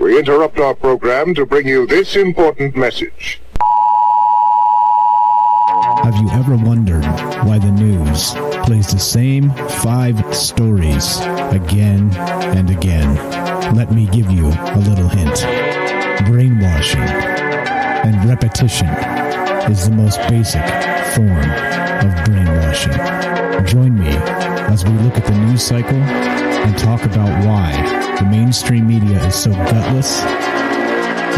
We interrupt our program to bring you this important message. Have you ever wondered why the news plays the same 5 stories again and again? Let me give you a little hint. Brainwashing and repetition is the most basic form of brainwashing. Join me as we look at the news cycle and talk about why the mainstream media is so gutless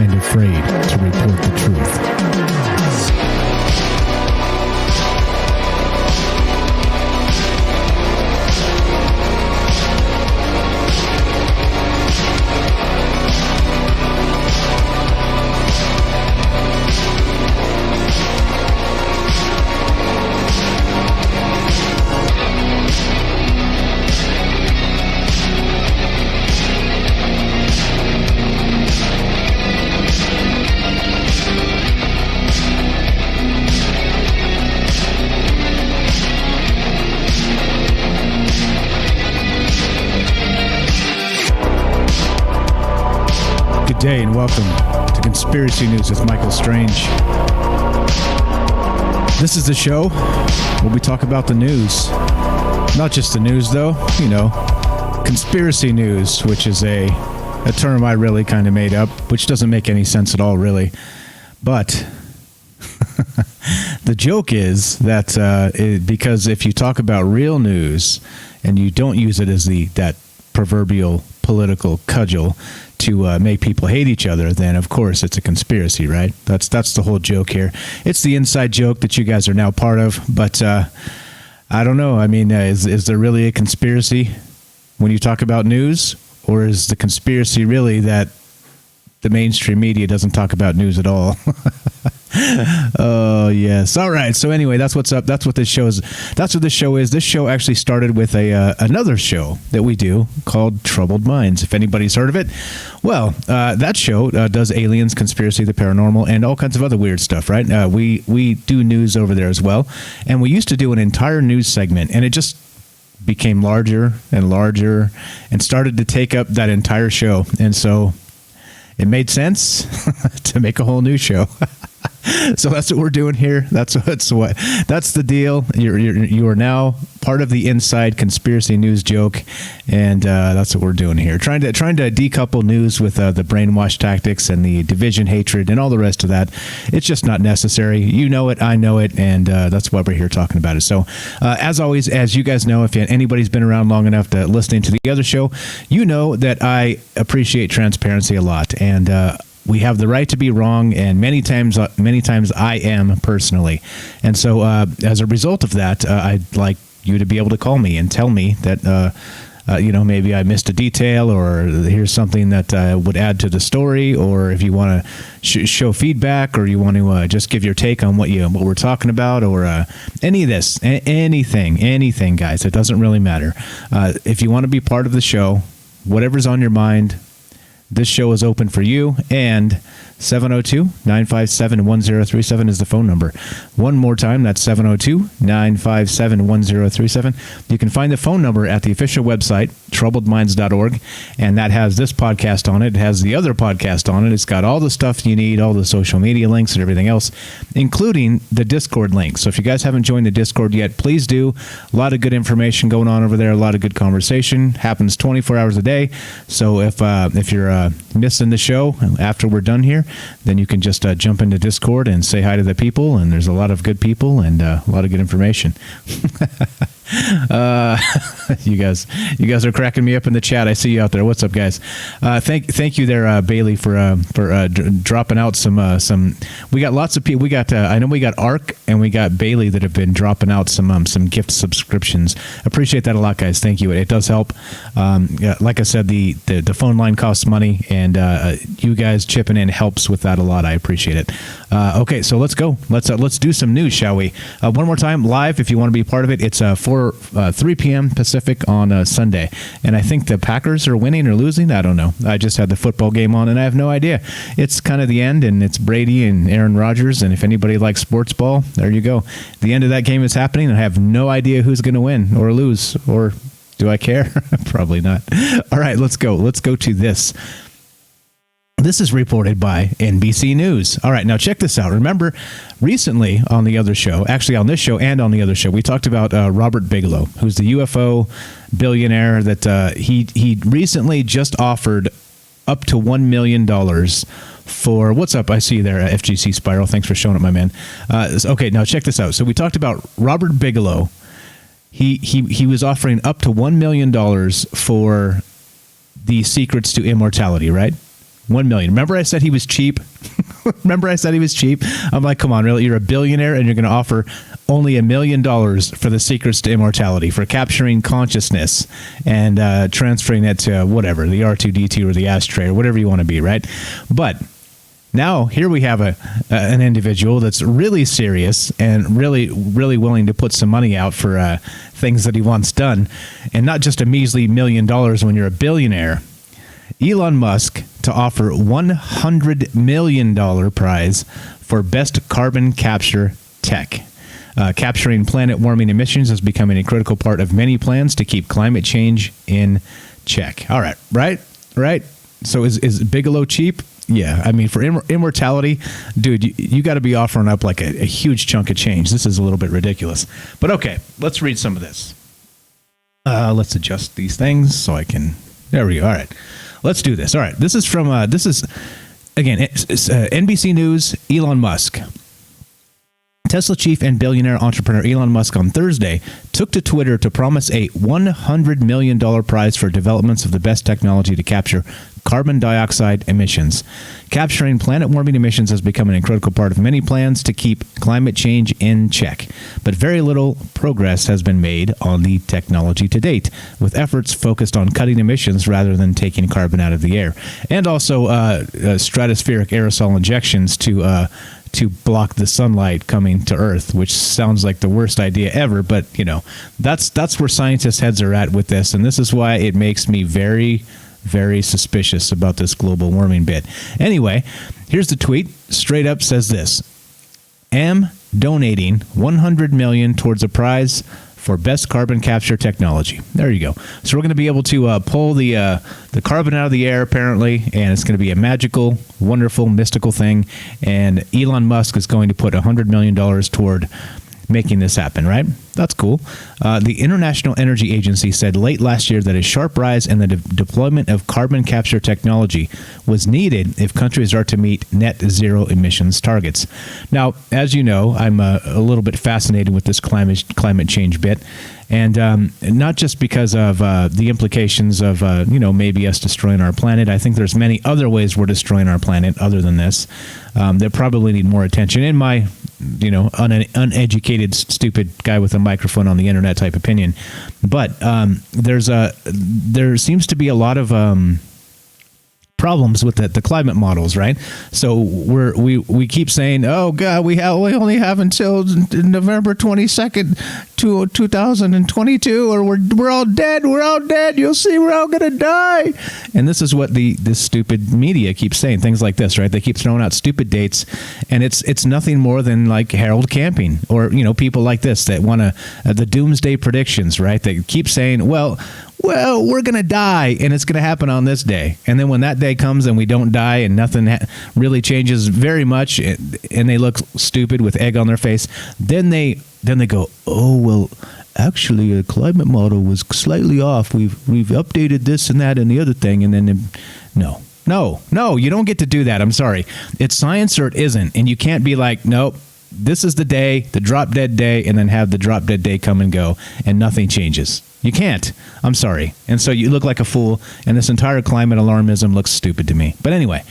and afraid to report the truth. Good day and welcome to Conspiracy News with Michael Strange. This is the show where we talk about the news. Not just the news, though. You know, conspiracy news, which is a term I really kind of made up, which doesn't make any sense at all, really. But the joke is that because if you talk about real news and you don't use it as that proverbial political cudgel to make people hate each other, then of course it's a conspiracy, right? That's the whole joke here. It's the inside joke that you guys are now part of, but I don't know. I mean, is there really a conspiracy when you talk about news, or is the conspiracy really that the mainstream media doesn't talk about news at all? Oh, yes. All right. So anyway, that's what's up. That's what this show is. That's what this show is. This show actually started with another show that we do called Troubled Minds. If anybody's heard of it, well, that show does aliens, conspiracy, the paranormal, and all kinds of other weird stuff, right? We do news over there as well. And we used to do an entire news segment, and it just became larger and larger and started to take up that entire show. And so it made sense to make a whole new show. So that's what we're doing here. That's the deal. You are now part of the inside conspiracy news joke, and that's what we're doing here. Trying to decouple news with the brainwash tactics and the division, hatred, and all the rest of that. It's just not necessary. You know it, I know it, and that's why we're here talking about it. So as always, as you guys know, if anybody's been around long enough to listening to the other show, you know that I appreciate transparency a lot, and we have the right to be wrong, and many times I am personally. And so as a result of that, I'd like you to be able to call me and tell me that, maybe I missed a detail, or here's something that would add to the story, or if you want to show feedback, or you want to just give your take on what we're talking about, or any of this, anything, guys. It doesn't really matter. If you want to be part of the show, whatever's on your mind, this show is open for you, and 702-957-1037 is the phone number. One more time, that's 702-957-1037. You can find the phone number at the official website, troubledminds.org, and that has this podcast on it. It has the other podcast on it. It's got all the stuff you need, all the social media links and everything else, including the Discord link. So if you guys haven't joined the Discord yet, please do. A lot of good information going on over there, a lot of good conversation. Happens 24 hours a day. So if you're missing the show after we're done here, then you can just jump into Discord and say hi to the people, and there's a lot of good people and a lot of good information. You guys are cracking me up in the chat. I see you out there. What's up, guys? Thank you there, Bailey, for dropping out some. We got lots of people. We got I know we got Ark and we got Bailey that have been dropping out some gift subscriptions. Appreciate that a lot, guys. Thank you. It does help. Like I said, the phone line costs money, and you guys chipping in helps with that a lot. I appreciate it. Okay, so let's go. Let's do some news, shall we? One more time, live. If you want to be part of it, it's 3 p.m. Pacific on Sunday. And I think the Packers are winning or losing. I don't know. I just had the football game on, and I have no idea. It's kind of the end, and it's Brady and Aaron Rodgers. And if anybody likes sports ball, there you go. The end of that game is happening, and I have no idea who's going to win or lose. Or do I care? Probably not. All right, let's go. Let's go to this. This is reported by NBC News. All right, now check this out. Remember, recently on the other show, actually on this show and on the other show, we talked about Robert Bigelow, who's the UFO billionaire that he recently just offered up to $1 million for, what's up? I see you there, FGC Spiral. Thanks for showing up, my man. Okay, now check this out. So we talked about Robert Bigelow. He was offering up to $1 million for the secrets to immortality, right? 1 million. Remember I said he was cheap? I'm like, come on, really? You're a billionaire and you're going to offer only $1 million for the secrets to immortality, for capturing consciousness and transferring it to whatever, the R2-D2 or the ashtray or whatever you want to be, right? But now here we have an individual that's really serious and really willing to put some money out for things that he wants done, and not just a measly $1 million when you're a billionaire. Elon Musk to offer $100 million prize for best carbon capture tech. Capturing planet-warming emissions is becoming a critical part of many plans to keep climate change in check. All right, right? So is Bigelow cheap? Yeah, I mean, for immortality, dude, you got to be offering up like a huge chunk of change. This is a little bit ridiculous. But okay, let's read some of this. Let's adjust these things so I can... There we go. All right. Let's do this. All right. This is from, again, it's NBC News, Elon Musk. Tesla chief and billionaire entrepreneur Elon Musk on Thursday took to Twitter to promise a $100 million prize for developments of the best technology to capture carbon dioxide emissions. Capturing planet-warming emissions has become a critical part of many plans to keep climate change in check. But very little progress has been made on the technology to date, with efforts focused on cutting emissions rather than taking carbon out of the air. And also stratospheric aerosol injections to block the sunlight coming to Earth, which sounds like the worst idea ever. But, you know, that's where scientists' heads are at with this. And this is why it makes me very, very suspicious about this global warming bit. Anyway, here's the tweet. Straight up says this: am donating $100 million towards a prize for best carbon capture technology. There you go. So we're going to be able to pull the carbon out of the air, apparently, and it's going to be a magical, wonderful, mystical thing. And Elon Musk is going to put $100 million toward making this happen, right? That's cool. The International Energy Agency said late last year that a sharp rise in the deployment of carbon capture technology was needed if countries are to meet net zero emissions targets. Now, as you know, I'm a little bit fascinated with this climate change bit, and not just because of the implications of maybe us destroying our planet. I think there's many other ways we're destroying our planet other than this that probably need more attention. In my uneducated, stupid guy with a microphone on the internet type opinion. But there seems to be a lot of problems with the climate models, right? So we keep saying, oh God, we only have until November 22nd, 2022, or we're all dead. You'll see, we're all gonna die. And this is what this stupid media keeps saying, things like this, right? They keep throwing out stupid dates, and it's nothing more than like Harold Camping, or people like this that want the doomsday predictions, right? They keep saying, well, we're going to die, and it's going to happen on this day. And then when that day comes and we don't die and nothing really changes very much, and they look stupid with egg on their face, then they go, oh, well, actually, the climate model was slightly off. We've updated this and that and the other thing. And then, no, you don't get to do that. I'm sorry. It's science or it isn't. And you can't be like, nope, this is the day, the drop dead day, and then have the drop dead day come and go, and nothing changes. You can't. I'm sorry. And so you look like a fool, and this entire climate alarmism looks stupid to me. But anyway,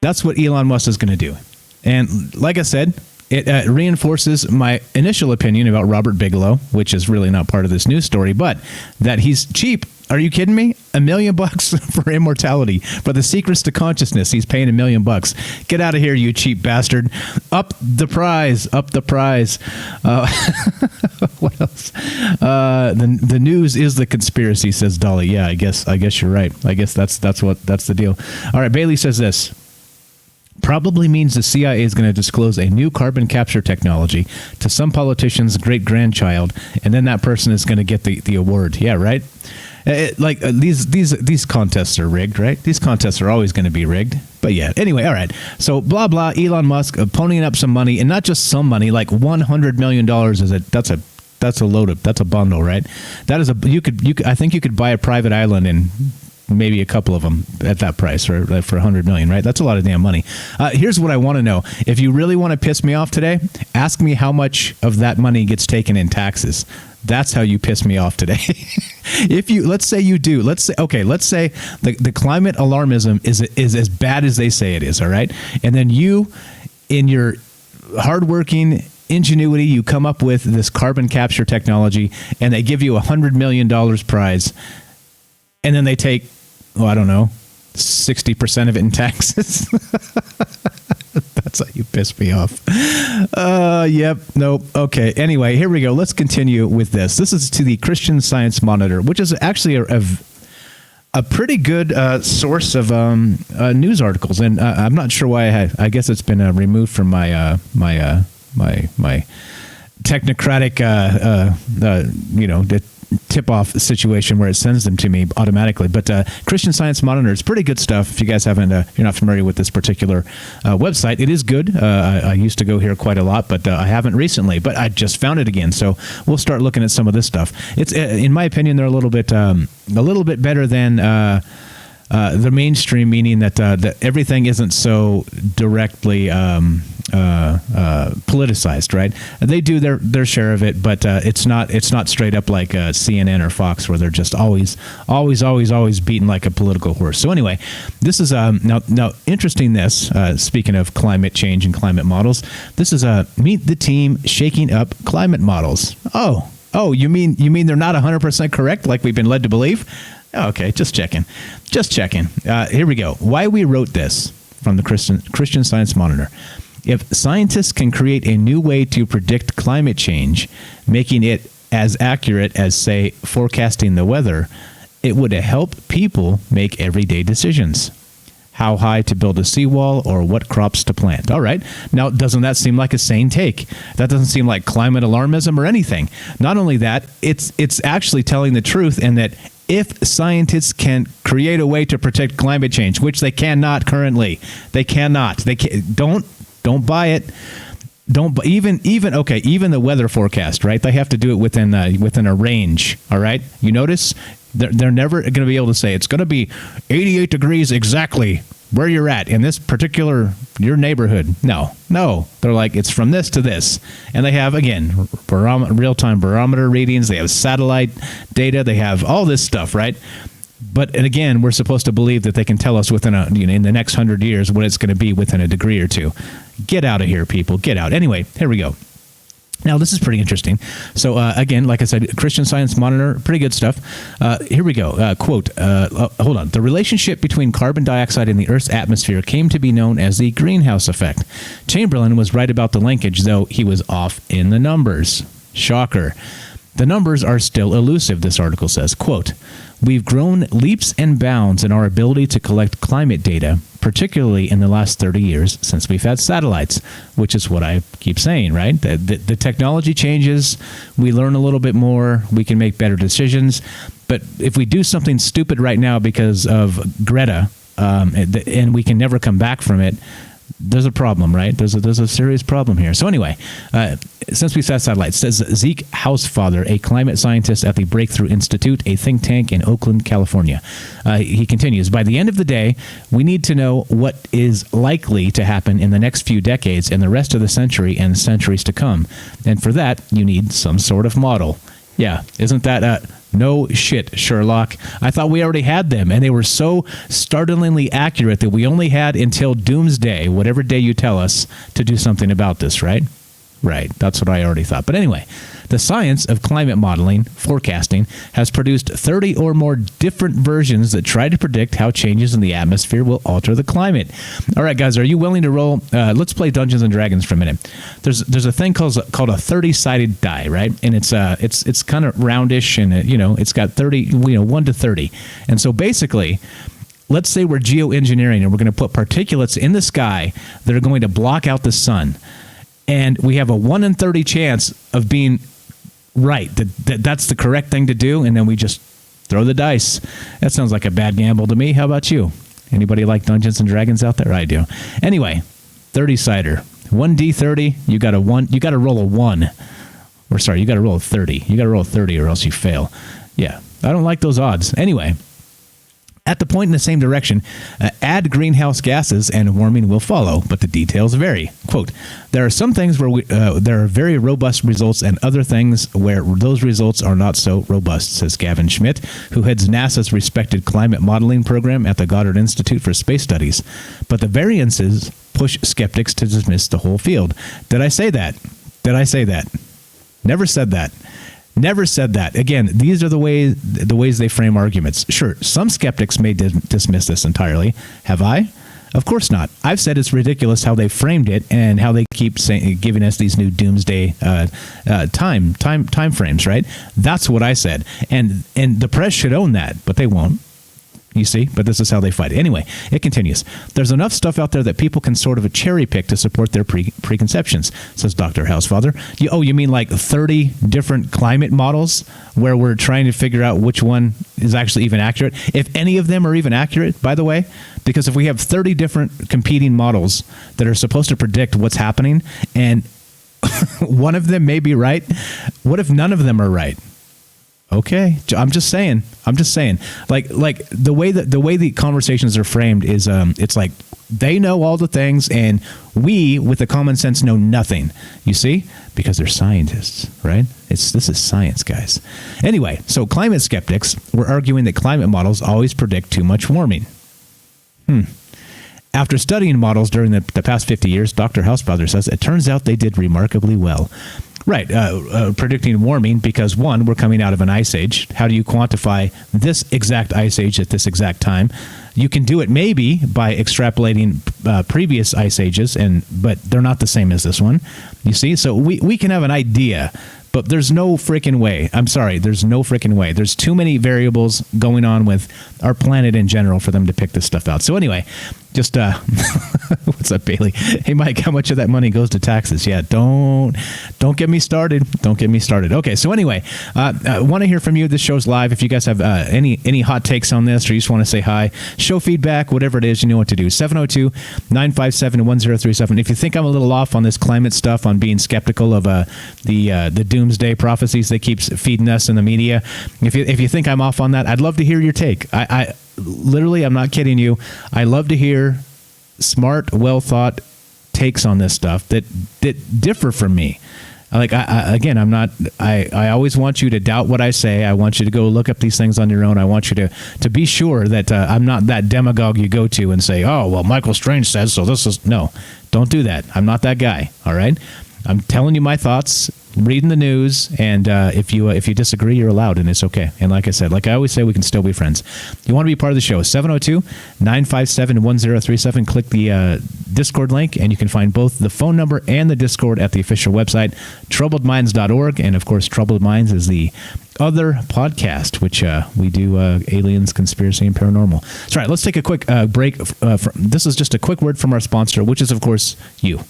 that's what Elon Musk is going to do. And like I said, it reinforces my initial opinion about Robert Bigelow, which is really not part of this news story, but that he's cheap. Are you kidding me? $1 million for immortality, for the secrets to consciousness. He's paying $1 million. Get out of here, you cheap bastard! Up the prize. What else? The news is the conspiracy, says Dolly. Yeah, I guess you're right. I guess that's the deal. All right, Bailey says this. Probably means the CIA is going to disclose a new carbon capture technology to some politician's great-grandchild, and then that person is going to get the award. Yeah, right? These contests are rigged, right? These contests are always going to be rigged. But yeah, anyway, all right. So blah blah. Elon Musk ponying up some money, and not just some money, like $100 million that's a bundle, right? That is I think you could buy a private island and maybe a couple of them at that price for $100 million, right? That's a lot of damn money. Here's what I want to know. If you really want to piss me off today, ask me how much of that money gets taken in taxes. That's how you piss me off today. Let's say the climate alarmism is as bad as they say it is, all right? And then you, in your hardworking ingenuity, you come up with this carbon capture technology, and they give you $100 million prize, and then they take, I don't know, 60% of it in taxes. That's how you piss me off. Yep. Nope. Okay. Anyway, here we go. Let's continue with this. This is to the Christian Science Monitor, which is actually a pretty good source of news articles. And I'm not sure why I guess it's been removed from my technocratic, tip-off situation where it sends them to me automatically. But Christian Science Monitor is pretty good stuff. If you guys haven't, you're not familiar with this particular website, it is good. I used to go here quite a lot, but I haven't recently. But I just found it again, so we'll start looking at some of this stuff. It's, in my opinion, they're a little bit better than the mainstream, meaning that everything isn't so directly politicized, right? They do their share of it, but it's not straight up like CNN or Fox, where they're just always beaten like a political horse. So anyway, this is now interesting. This speaking of climate change and climate models, this is meet the team shaking up climate models. Oh, you mean they're not 100% correct, like we've been led to believe? Okay, just checking. Here we go. Why we wrote this from the Christian Science Monitor. If scientists can create a new way to predict climate change, making it as accurate as, say, forecasting the weather, it would help people make everyday decisions. How high to build a seawall or what crops to plant. All right. Now, doesn't that seem like a sane take? That doesn't seem like climate alarmism or anything. Not only that, it's actually telling the truth, and that if scientists can create a way to predict climate change, which they cannot currently, don't buy it. Even the weather forecast, right? They have to do it within a range. All right. You notice they're never going to be able to say it's going to be 88 degrees exactly where you're at in this particular your neighborhood. No. They're like, it's from this to this, and they have, again, real-time barometer readings. They have satellite data. They have all this stuff, right? But, and again, we're supposed to believe that they can tell us within in the next 100 years what it's going to be within a degree or two. Get out of here, people. Get out. Anyway, here we go. Now, this is pretty interesting. So, again, like I said, Christian Science Monitor, pretty good stuff. Here we go. Quote, hold on. The relationship between carbon dioxide and the Earth's atmosphere came to be known as the greenhouse effect. Chamberlain was right about the linkage, though he was off in the numbers. Shocker. The numbers are still elusive, this article says. Quote, we've grown leaps and bounds in our ability to collect climate data, particularly in the last 30 years since we've had satellites, which is what I keep saying, right? The technology changes, we learn a little bit more, we can make better decisions. But if we do something stupid right now because of Greta, and we can never come back from it, there's a problem, right? There's a serious problem here. So anyway, since we saw satellites, says Zeke Housefather, a climate scientist at the Breakthrough Institute, a think tank in Oakland, California. He continues, by the end of the day, we need to know what is likely to happen in the next few decades and the rest of the century and centuries to come. And for that, you need some sort of model. Yeah, isn't that no shit, Sherlock? I thought we already had them, and they were so startlingly accurate that we only had until doomsday, whatever day you tell us, to do something about this, right? Right, that's what I already thought. But anyway, the science of climate modeling, forecasting, has produced 30 or more different versions that try to predict how changes in the atmosphere will alter the climate. All right, guys, are you willing to roll? Let's play Dungeons and Dragons for a minute. There's a thing called a 30-sided die, right? And it's kind of roundish, and it's got 30, 1 to 30. And so basically, let's say we're geoengineering and we're going to put particulates in the sky that are going to block out the sun. And we have a 1 in 30 chance of being right, that's the correct thing to do, and then we just Throw the dice. That sounds like a bad gamble to me. How about you? Anybody like Dungeons and Dragons out there? I do. Anyway, 30-sider. 1d30, you got to roll a 1. Or sorry, you got to roll a 30. You got to roll a 30 or else you fail. Yeah, I don't like those odds. Anyway, at the point in the same direction, add greenhouse gases and warming will follow, but the details vary. Quote, there are some things where there are very robust results and other things where those results are not so robust, says Gavin Schmidt, who heads NASA's respected climate modeling program at the Goddard Institute for Space Studies. But the variances push skeptics to dismiss the whole field. Did I say that? Did I say that? Never said that. Never said that. Again, these are the ways they frame arguments. Sure, some skeptics may dismiss this entirely. Have I? Of course not. I've said it's ridiculous how they framed it and how they keep giving us these new doomsday time frames, right? That's what I said. And the press should own that, but they won't. You see? But this is how they fight. Anyway, it continues. There's enough stuff out there that people can sort of a cherry pick to support their preconceptions, says Dr. Housefather. You mean like 30 different climate models where we're trying to figure out which one is actually even accurate? If any of them are even accurate, by the way, because if we have 30 different competing models that are supposed to predict what's happening and one of them may be right, what if none of them are right? Okay, I'm just saying. Like the way the conversations are framed is, it's like they know all the things, and we, with the common sense, know nothing. You see, because they're scientists, right? This is science, guys. Anyway, so climate skeptics were arguing that climate models always predict too much warming. After studying models during the past 50 years, Dr. Housefather says it turns out they did remarkably well. Right, predicting warming because, one, we're coming out of an ice age. How do you quantify this exact ice age at this exact time? You can do it maybe by extrapolating previous ice ages, but they're not the same as this one. You see? So we can have an idea, but there's no freaking way. I'm sorry, there's no freaking way. There's too many variables going on with our planet in general for them to pick this stuff out. So anyway, just what's up, Bailey? Hey, Mike, how much of that money goes to taxes? Yeah, don't get me started. Don't get me started. Okay, so anyway, I want to hear from you. This show's live. If you guys have any hot takes on this, or you just want to say hi, show feedback, whatever it is, you know what to do. 702-957-1037. If you think I'm a little off on this climate stuff, on being skeptical of the doomsday prophecies they keep feeding us in the media, if you think I'm off on that, I'd love to hear your take. I literally, I'm not kidding you. I love to hear smart, well-thought takes on this stuff that differ from me. Like, I always want you to doubt what I say. I want you to go look up these things on your own. I want you to be sure that I'm not that demagogue you go to and say, oh, well, Michael Strange says so. No, don't do that. I'm not that guy. All right. I'm telling you my thoughts, reading the news, and if you disagree, you're allowed, and it's okay. And like I said, like I always say, we can still be friends. You want to be part of the show, 702-957-1037. Click the Discord link, and you can find both the phone number and the Discord at the official website, troubledminds.org. And, of course, Troubled Minds is the other podcast, which we do aliens, conspiracy, and paranormal. So, all right, let's take a quick break. This is just a quick word from our sponsor, which is, of course, you.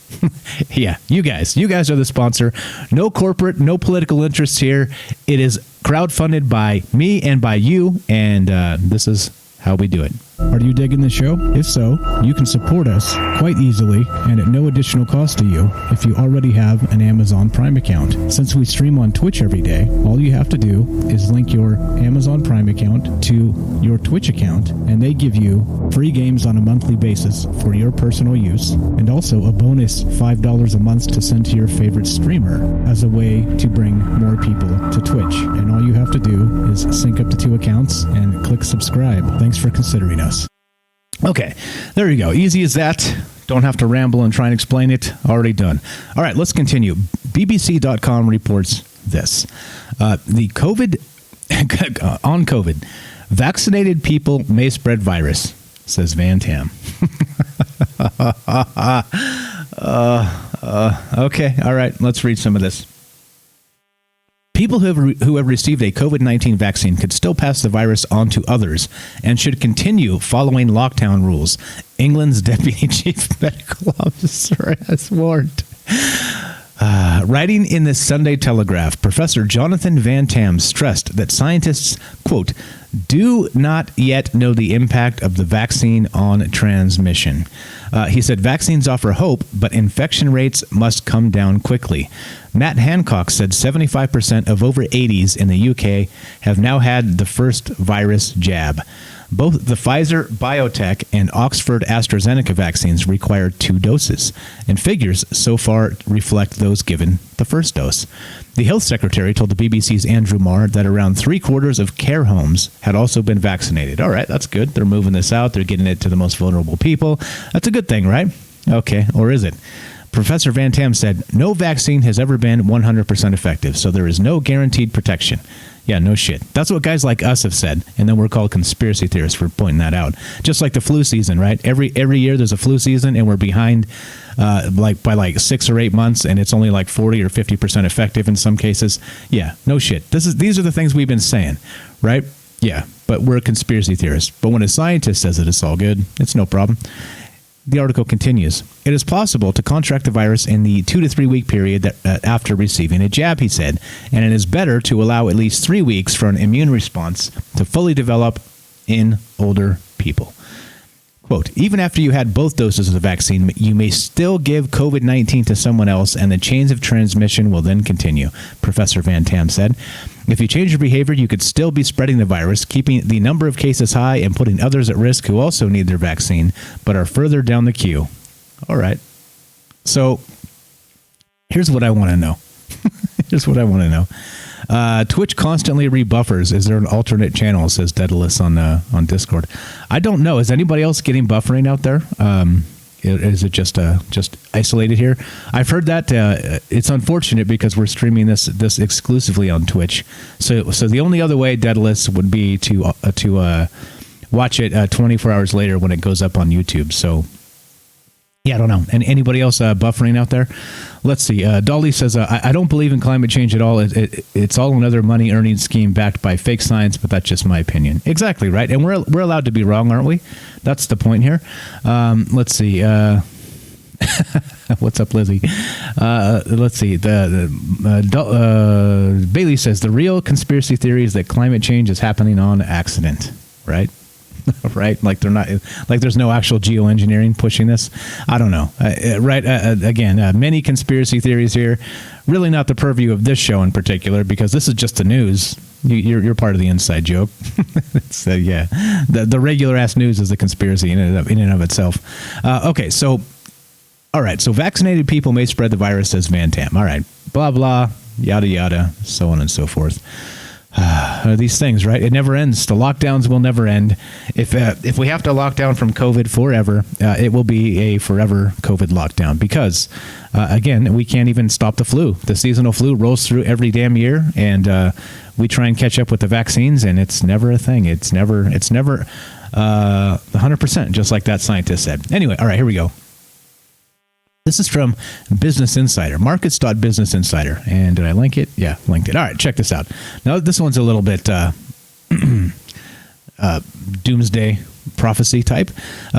Yeah, you guys. You guys are the sponsor. No corporate, no political interests here. It is crowdfunded by me and by you, and this is how we do it. Are you digging the show? If so, you can support us quite easily and at no additional cost to you if you already have an Amazon Prime account. Since we stream on Twitch every day, all you have to do is link your Amazon Prime account to your Twitch account, and they give you free games on a monthly basis for your personal use, and also a bonus $5 a month to send to your favorite streamer as a way to bring more people to Twitch. And all you have to do is sync up the two accounts and click subscribe. Thanks for considering us. Okay, there you go. Easy as that. Don't have to ramble and try and explain it. Already done. All right, let's continue. BBC.com reports this. The COVID, on COVID, vaccinated people may spread virus, says Van Tam. Okay, all right, let's read some of this. People who have received a COVID-19 vaccine could still pass the virus on to others and should continue following lockdown rules, England's Deputy Chief Medical Officer has warned. Writing in the Sunday Telegraph, Professor Jonathan Van Tam stressed that scientists, quote, do not yet know the impact of the vaccine on transmission. He said vaccines offer hope, but infection rates must come down quickly. Matt Hancock said 75% of over 80s in the UK have now had the first virus jab. Both the Pfizer BioNTech and Oxford AstraZeneca vaccines require 2 doses, and figures so far reflect those given the first dose. The health secretary told the BBC's Andrew Marr that around 3/4 of care homes had also been vaccinated. All right, that's good. They're moving this out. They're getting it to the most vulnerable people. That's a good thing, right? Okay, or is it? Professor Van Tam said, no vaccine has ever been 100% effective, so there is no guaranteed protection. Yeah, no shit. That's what guys like us have said, and then we're called conspiracy theorists for pointing that out. Just like the flu season, right? Every year there's a flu season, and we're behind by 6 or 8 months, and it's only like 40 or 50% effective in some cases. Yeah, no shit. These are the things we've been saying, right? Yeah, but we're conspiracy theorists. But when a scientist says it, it's all good. It's no problem. The article continues. It is possible to contract the virus in the 2 to 3 week period that, after receiving a jab, he said, and it is better to allow at least 3 weeks for an immune response to fully develop in older people. Quote, even after you had both doses of the vaccine, you may still give COVID-19 to someone else, and the chains of transmission will then continue, Professor Van Tam said. If you change your behavior, you could still be spreading the virus, keeping the number of cases high and putting others at risk who also need their vaccine, but are further down the queue. All right. So here's what I want to know. Twitch constantly rebuffers. Is there an alternate channel? Says Daedalus on Discord. I don't know. Is anybody else getting buffering out there? Is it just isolated here? I've heard that it's unfortunate because we're streaming this exclusively on Twitch. So the only other way, Daedalus, would be to watch it 24 hours later when it goes up on YouTube. So. Yeah, I don't know. And anybody else buffering out there? Let's see. Dolly says, I don't believe in climate change at all. It's all another money-earning scheme backed by fake science, but that's just my opinion. Exactly, right? And we're allowed to be wrong, aren't we? That's the point here. Let's see. What's up, Lizzie? Let's see. Bailey says, the real conspiracy theory is that climate change is happening on accident, right? Right? Like they're not, like there's no actual geoengineering pushing this. I don't know. Right? Again, many conspiracy theories here. Really not the purview of this show in particular, because this is just the news. You're part of the inside joke. So yeah, the regular ass news is a conspiracy in and of itself. Okay, so all right, so vaccinated people may spread the virus, says Van Tam. All right, blah blah, yada yada, so on and so forth. These things, right? It never ends. The lockdowns will never end. If we have to lock down from COVID forever, it will be a forever COVID lockdown because, again, we can't even stop the flu. The seasonal flu rolls through every damn year, and we try and catch up with the vaccines, and it's never a thing. It's never 100%, just like that scientist said. Anyway, all right, here we go. This is from Business Insider, markets.business insider. And did I link it? Yeah, linked it. All right, check this out. Now, this one's a little bit doomsday prophecy type.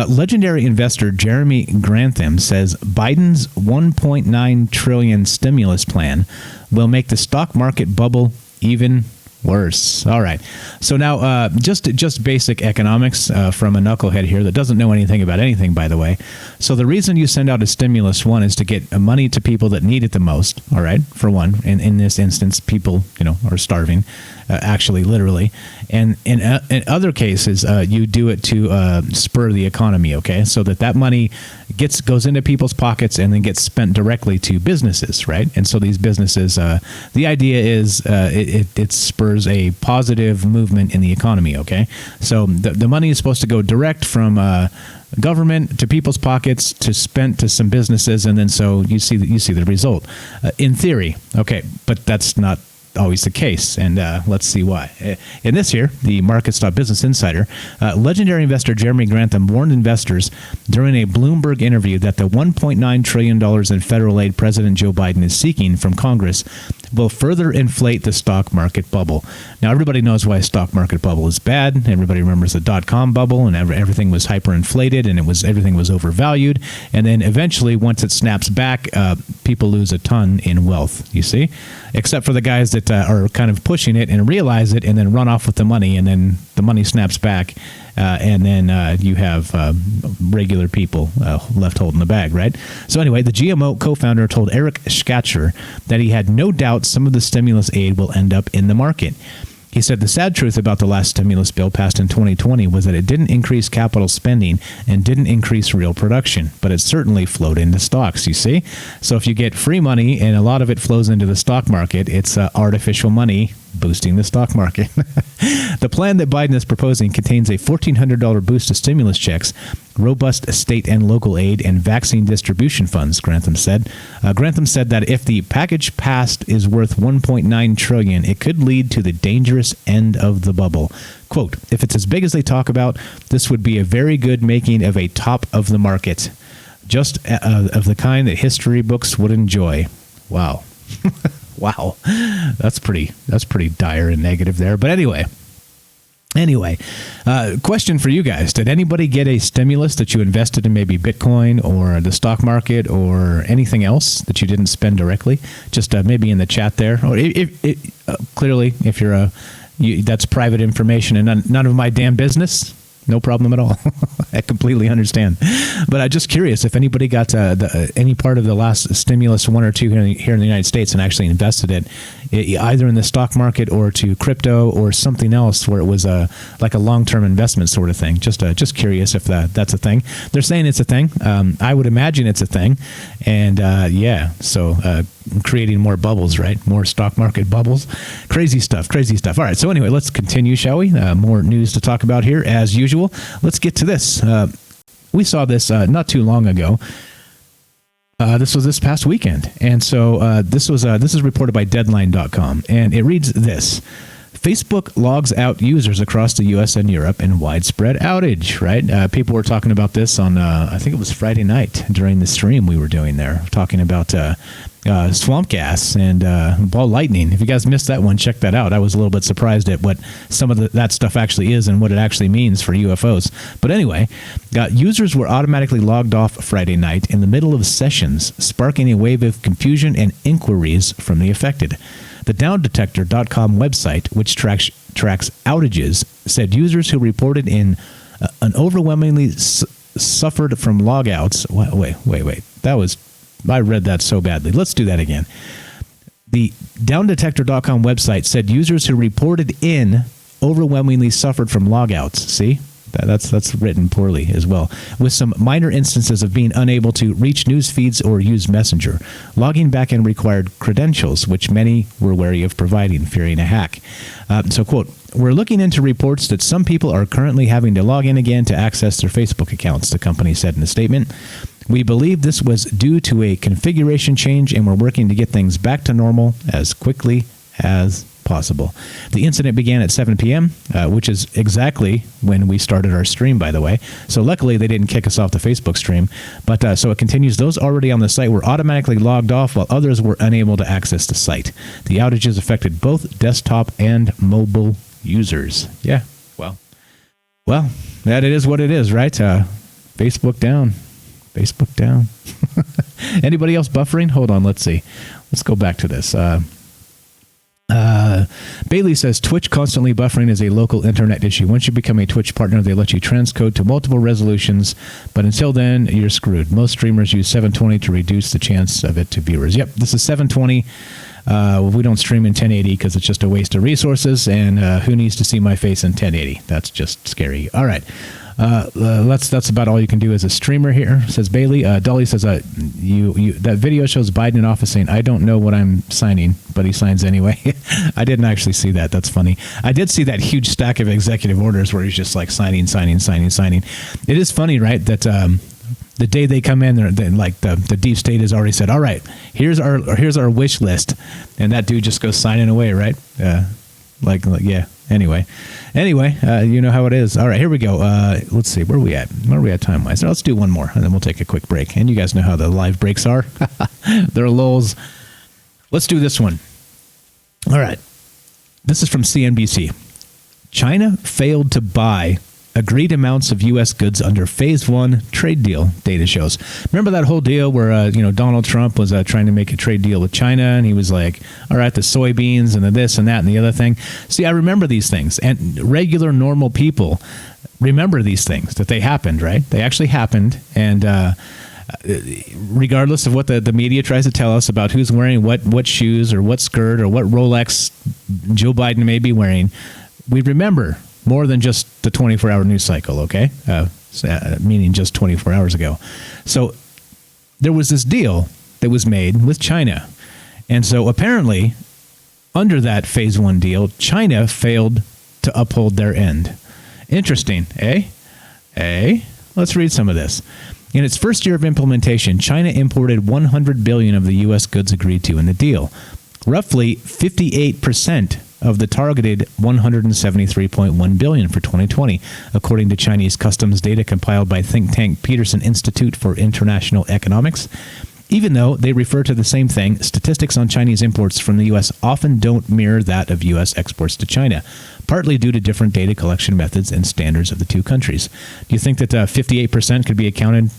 Legendary investor Jeremy Grantham says Biden's $1.9 trillion stimulus plan will make the stock market bubble even worse. All right. So now, just basic economics from a knucklehead here that doesn't know anything about anything, by the way. So the reason you send out a stimulus, one, is to get money to people that need it the most. All right. For one, in this instance, people, are starving, actually, literally. And in other cases, you do it to spur the economy. Okay. So that money goes into people's pockets and then gets spent directly to businesses. Right. And so these businesses, the idea is it spurs a positive movement in the economy. Okay. So the money is supposed to go direct from government to people's pockets to spent to some businesses, and then so you see the result in theory. Okay, but that's not always the case, and let's see why. In this here, the Markets.Business Insider, legendary investor Jeremy Grantham warned investors during a Bloomberg interview that the $1.9 trillion in federal aid President Joe Biden is seeking from Congress will further inflate the stock market bubble. Now, everybody knows why a stock market bubble is bad. Everybody remembers the dot-com bubble, and everything was hyperinflated, and everything was overvalued. And then eventually, once it snaps back, people lose a ton in wealth, you see? Except for the guys that are kind of pushing it and realize it and then run off with the money, and then the money snaps back, and then you have regular people left holding the bag, right? So anyway, the GMO co-founder told Eric Scatcher that he had no doubt some of the stimulus aid will end up in the market. He said the sad truth about the last stimulus bill passed in 2020 was that it didn't increase capital spending and didn't increase real production, but it certainly flowed into stocks, you see? So if you get free money and a lot of it flows into the stock market, it's artificial money boosting the stock market. The plan that Biden is proposing contains a $1,400 boost to stimulus checks, robust state and local aid, and vaccine distribution funds, Grantham said. Grantham said that if the package passed is worth $1.9 trillion, it could lead to the dangerous end of the bubble. Quote, if it's as big as they talk about, this would be a very good making of a top of the market, just of the kind that history books would enjoy. Wow. Wow, that's pretty dire and negative there. But anyway, question for you guys. Did anybody get a stimulus that you invested in maybe Bitcoin or the stock market or anything else that you didn't spend directly? Just maybe in the chat there. Or clearly, if that's private information and none of my damn business. No problem at all. I completely understand. But I'm just curious if anybody got any part of the last stimulus, one or two here in the United States, and actually invested it either in the stock market or to crypto or something else where it was like a long-term investment sort of thing. Just curious if that's a thing. They're saying it's a thing. I would imagine it's a thing. And so creating more bubbles, right? More stock market bubbles. Crazy stuff. All right. So anyway, let's continue, shall we? More news to talk about here as usual. Let's get to this. We saw this not too long ago. This was this past weekend. And so this is reported by Deadline.com. And it reads this. Facebook logs out users across the U.S. and Europe in widespread outage, right? People were talking about this on, I think it was Friday night during the stream we were doing there, talking about swamp gas and ball lightning. If you guys missed that one, check that out. I was a little bit surprised at what some of that stuff actually is and what it actually means for UFOs. But anyway, users were automatically logged off Friday night in the middle of sessions, sparking a wave of confusion and inquiries from the affected. The downdetector.com website, which tracks outages, said users who reported in an overwhelmingly suffered from logouts. Wait. I read that so badly. Let's do that again. The downdetector.com website said users who reported in overwhelmingly suffered from logouts. See? That's written poorly as well, with some minor instances of being unable to reach news feeds or use Messenger. Logging back in required credentials, which many were wary of providing, fearing a hack. So, quote, we're looking into reports that some people are currently having to log in again to access their Facebook accounts, the company said in a statement. We believe this was due to a configuration change, and we're working to get things back to normal as quickly as possible. The incident began at 7 p.m., which is exactly when we started our stream, by the way. So luckily, they didn't kick us off the Facebook stream. But so it continues. Those already on the site were automatically logged off, while others were unable to access the site. The outages affected both desktop and mobile users. Yeah, well, that it is what it is, right? Facebook down. Anybody else buffering? Hold on, let's see. Let's go back to this. Bailey says Twitch constantly buffering is a local internet issue. Once you become a Twitch partner, they let you transcode to multiple resolutions, but until then, you're screwed. Most streamers use 720 to reduce the chance of it to viewers. Yep, this is 720. We don't stream in 1080 because it's just a waste of resources, and who needs to see my face in 1080? That's just scary. All right. That's about all you can do as a streamer here, says Bailey. Dolly says that video shows Biden in office saying, I don't know what I'm signing, but he signs anyway. I didn't actually see that. That's funny. I did see that huge stack of executive orders where he's just like signing. It is funny, right, that the day they come in, then like the deep state has already said, all right, here's our wish list, and that dude just goes signing away, right? Yeah. Anyway, you know how it is. All right, here we go. Let's see. Where are we at time-wise? Let's do one more, and then we'll take a quick break. And you guys know how the live breaks are. They're lulls. Let's do this one. All right. This is from CNBC. China failed to buy agreed amounts of U.S. goods under Phase 1 trade deal, data shows. Remember that whole deal where, Donald Trump was trying to make a trade deal with China, and he was like, all right, the soybeans and the this and that and the other thing. See, I remember these things, and regular, normal people remember these things, that they happened, right? They actually happened, and regardless of what the media tries to tell us about who's wearing what shoes or what skirt or what Rolex Joe Biden may be wearing, we remember more than just the 24-hour news cycle, okay? Meaning just 24 hours ago. So there was this deal that was made with China. And so apparently, under that Phase 1 deal, China failed to uphold their end. Interesting, eh? Let's read some of this. In its first year of implementation, China imported $100 billion of the U.S. goods agreed to in the deal. Roughly 58% of the targeted $173.1 billion for 2020, according to Chinese customs data compiled by think tank Peterson Institute for International Economics. Even though they refer to the same thing, statistics on Chinese imports from the U.S. often don't mirror that of U.S. exports to China, partly due to different data collection methods and standards of the two countries. Do you think that 58% could be accounted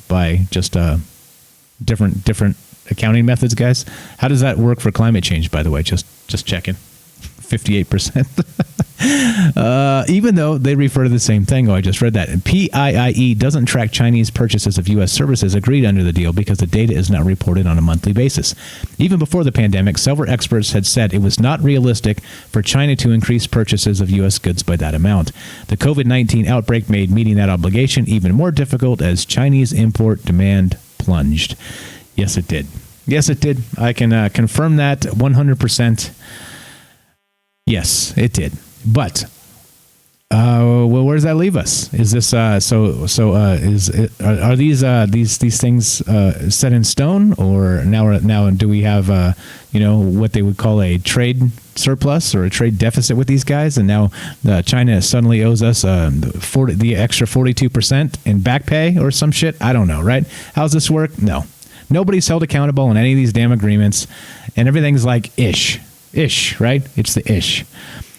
by just different accounting methods, guys? How does that work for climate change, by the way? Just checking. 58%. Even though they refer to the same thing. Oh, I just read that. And PIIE doesn't track Chinese purchases of U.S. services agreed under the deal because the data is not reported on a monthly basis. Even before the pandemic, several experts had said it was not realistic for China to increase purchases of U.S. goods by that amount. The COVID-19 outbreak made meeting that obligation even more difficult as Chinese import demand plunged. Yes, it did. Yes, it did. I can confirm that 100%. Yes, it did. But well, where does that leave us? Is this are these things set in stone, or now do we have what they would call a trade surplus or a trade deficit with these guys, and now China suddenly owes us the extra 42% in back pay or some shit? I don't know, right? How's this work? No, nobody's held accountable in any of these damn agreements, and everything's like ish, right? It's the ish.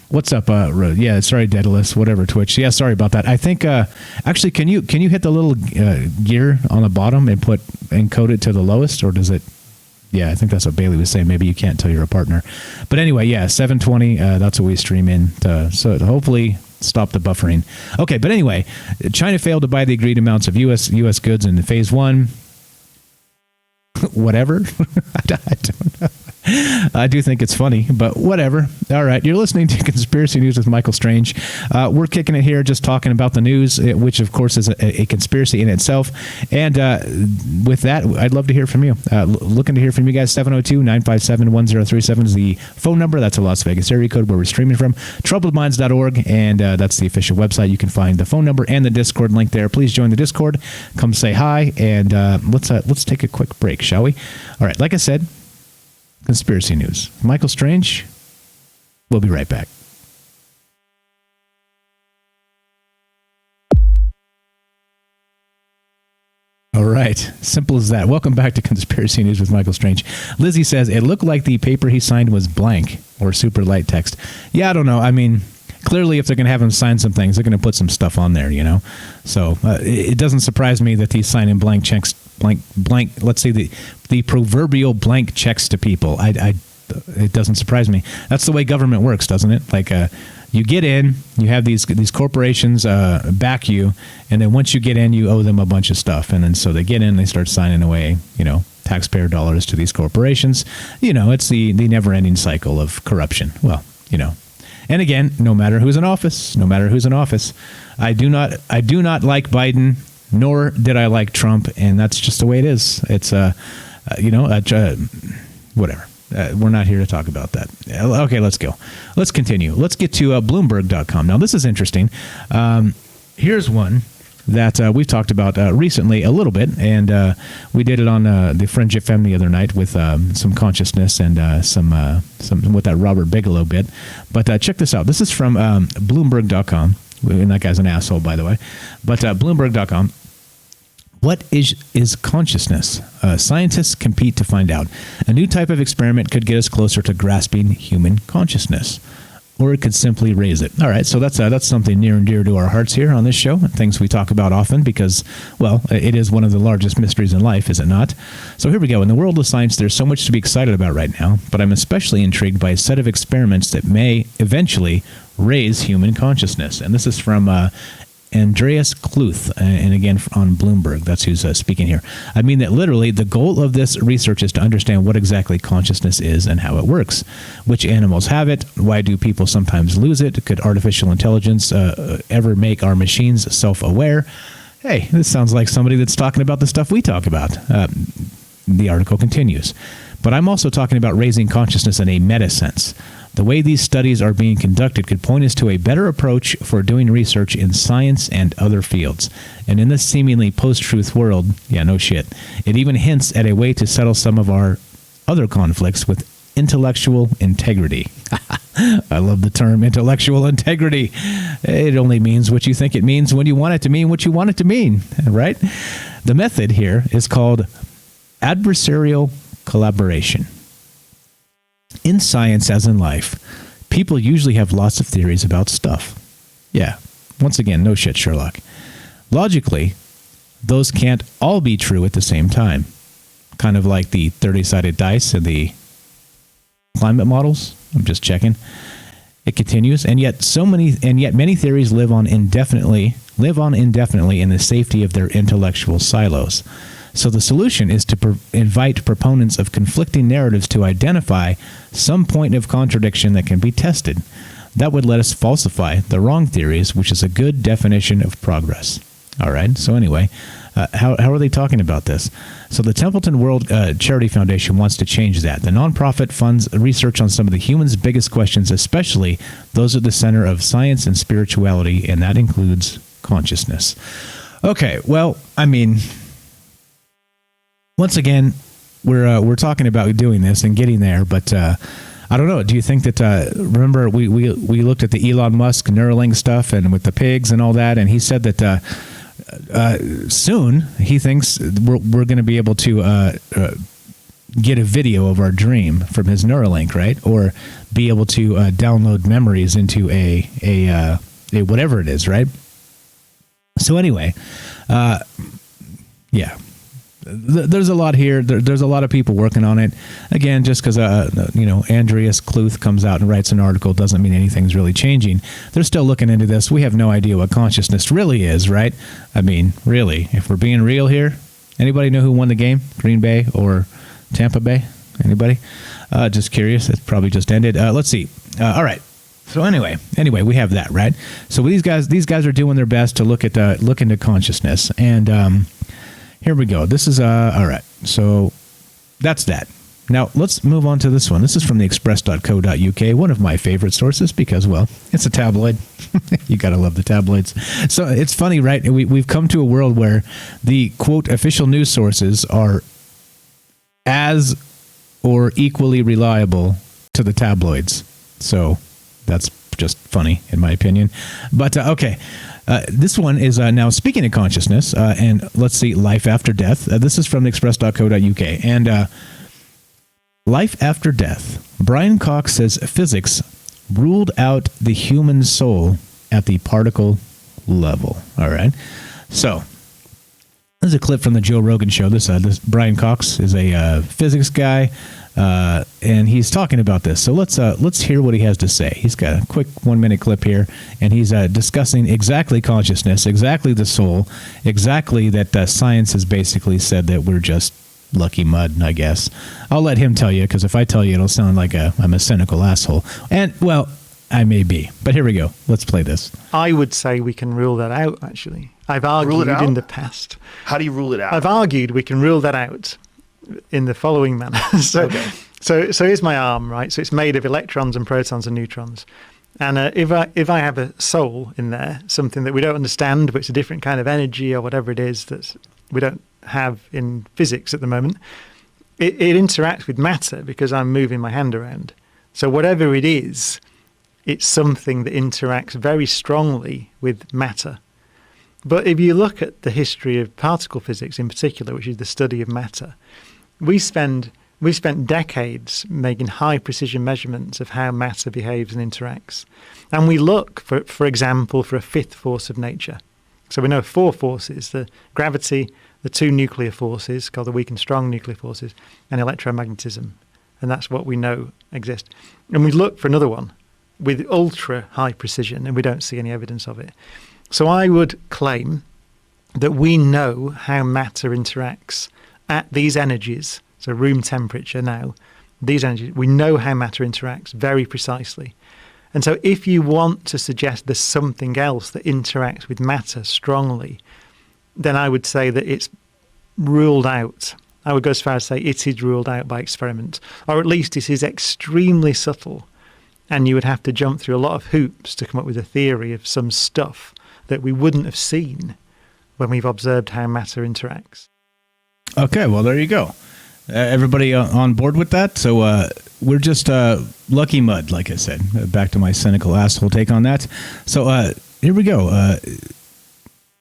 What's up? Yeah, sorry, Daedalus, whatever, Twitch. Yeah, sorry about that. I think actually, can you hit the little gear on the bottom and encode it to the lowest, or does it? Yeah, I think that's what Bailey was saying. Maybe you can't tell you're a partner, but anyway, yeah, 720. That's what we stream in, so hopefully stop the buffering. Okay, but anyway, China failed to buy the agreed amounts of U.S. goods in Phase 1. Whatever. I don't know. I do think it's funny, but whatever. All right. You're listening to Conspiracy News with Michael Strange. We're kicking it here, just talking about the news, which, of course, is a conspiracy in itself. And with that, I'd love to hear from you. Looking to hear from you guys. 702-957-1037 is the phone number. That's a Las Vegas area code where we're streaming from. Troubledminds.org, and that's the official website. You can find the phone number and the Discord link there. Please join the Discord. Come say hi, and let's take a quick break, shall we? All right. Like I said, Conspiracy News. Michael Strange. We'll be right back. All right. Simple as that. Welcome back to Conspiracy News with Michael Strange. Lizzie says, it looked like the paper he signed was blank or super light text. Yeah, I don't know. I mean, clearly, if they're going to have him sign some things, they're going to put some stuff on there, So it doesn't surprise me that he's signing blank checks, blank. Let's say the proverbial blank checks to people. It doesn't surprise me. That's the way government works, doesn't it? Like you get in, you have these corporations back you, and then once you get in, you owe them a bunch of stuff, and then so they get in, they start signing away, taxpayer dollars to these corporations. It's the never-ending cycle of corruption. Well, And again, no matter who's in office, I do not like Biden, nor did I like Trump, and that's just the way it is. It's whatever. We're not here to talk about that. Okay, let's go. Let's continue. Let's get to Bloomberg.com. Now, this is interesting. Here's one that we've talked about recently a little bit, and we did it on the Fringe FM the other night with some consciousness and some with that Robert Bigelow bit. But check this out. This is from Bloomberg.com, and that guy's an asshole, by the way. But Bloomberg.com. What is consciousness? Scientists compete to find out. A new type of experiment could get us closer to grasping human consciousness, or it could simply raise it. All right, so that's something near and dear to our hearts here on this show, and things we talk about often because, well, it is one of the largest mysteries in life, is it not? So here we go. In the world of science, there's so much to be excited about right now, but I'm especially intrigued by a set of experiments that may eventually raise human consciousness. And this is from Andreas Kluth, and again on Bloomberg. That's who's speaking here. I mean that literally the goal of this research is to understand what exactly consciousness is and how it works. Which animals have it? Why do people sometimes lose it? Could artificial intelligence ever make our machines self-aware? Hey, this sounds like somebody that's talking about the stuff we talk about. The article continues. But I'm also talking about raising consciousness in a meta sense. The way these studies are being conducted could point us to a better approach for doing research in science and other fields. And in this seemingly post-truth world, yeah, no shit, it even hints at a way to settle some of our other conflicts with intellectual integrity. I love the term intellectual integrity. It only means what you think it means when you want it to mean what you want it to mean, right? The method here is called adversarial collaboration. In science, as in life, people usually have lots of theories about stuff. Yeah, once again, no shit, Sherlock. Logically, those can't all be true at the same time. Kind of like the 30-sided dice and the climate models. I'm just checking. It continues, and yet many theories live on indefinitely in the safety of their intellectual silos. So the solution is to invite proponents of conflicting narratives to identify some point of contradiction that can be tested. That would let us falsify the wrong theories, which is a good definition of progress. All right, so anyway, how are they talking about this? So the Templeton World Charity Foundation wants to change that. The nonprofit funds research on some of the human's biggest questions, especially those at the center of science and spirituality, and that includes consciousness. Okay, well, I mean, once again, we're talking about doing this and getting there, but I don't know. Do you think that? Remember, we looked at the Elon Musk Neuralink stuff and with the pigs and all that, and he said that soon he thinks we're going to be able to get a video of our dream from his Neuralink, right? Or be able to download memories into a whatever it is, right? So anyway, yeah. There's a lot here. There's a lot of people working on it. Again, just because Andreas Kluth comes out and writes an article doesn't mean anything's really changing. They're still looking into this. We have no idea what consciousness really is, right? I mean, really, if we're being real here, anybody know who won the game? Green Bay or Tampa Bay? Anybody? Just curious. It probably just ended. Let's see. All right. So anyway, we have that, right? So these guys are doing their best to look into consciousness, and here we go. This is all right. So that's that. Now let's move on to this one. This is from the express.co.uk, one of my favorite sources because, well, it's a tabloid. You got to love the tabloids. So it's funny, right? We've come to a world where the, quote, official news sources are as or equally reliable to the tabloids. So that's just funny, in my opinion. But, okay. This one is now speaking of consciousness, and let's see, life after death. This is from express.co.uk. And life after death. Brian Cox says physics ruled out the human soul at the particle level. All right. So this is a clip from the Joe Rogan show. This Brian Cox is a physics guy. And he's talking about this. So let's hear what he has to say. He's got a quick 1-minute clip here, and he's discussing exactly consciousness, exactly the soul, exactly that science has basically said that we're just lucky mud, I guess. I'll let him tell you, because if I tell you, it'll sound like I'm a cynical asshole. And, well, I may be. But here we go. Let's play this. I would say we can rule that out, actually. I've argued in the past. How do you rule it out? I've argued we can rule that out in the following manner. So here's my arm, right? So it's made of electrons and protons and neutrons. And if I have a soul in there, something that we don't understand, but it's a different kind of energy or whatever it is that we don't have in physics at the moment, it interacts with matter because I'm moving my hand around. So whatever it is, it's something that interacts very strongly with matter. But if you look at the history of particle physics in particular, which is the study of matter, we spent decades making high precision measurements of how matter behaves and interacts. And we look, for example, for a fifth force of nature. So we know 4 forces: the gravity, the 2 nuclear forces called the weak and strong nuclear forces, and electromagnetism. And that's what we know exists. And we look for another one with ultra high precision, and we don't see any evidence of it. So I would claim that we know how matter interacts at these energies, so room temperature now, these energies, we know how matter interacts very precisely. And so if you want to suggest there's something else that interacts with matter strongly, then I would say that it's ruled out. I would go as far as say it is ruled out by experiment, or at least it is extremely subtle, and you would have to jump through a lot of hoops to come up with a theory of some stuff that we wouldn't have seen when we've observed how matter interacts. Okay, well, there you go. Everybody on board with that? So we're just lucky mud, like I said. Back to my cynical asshole take on that. So here we go.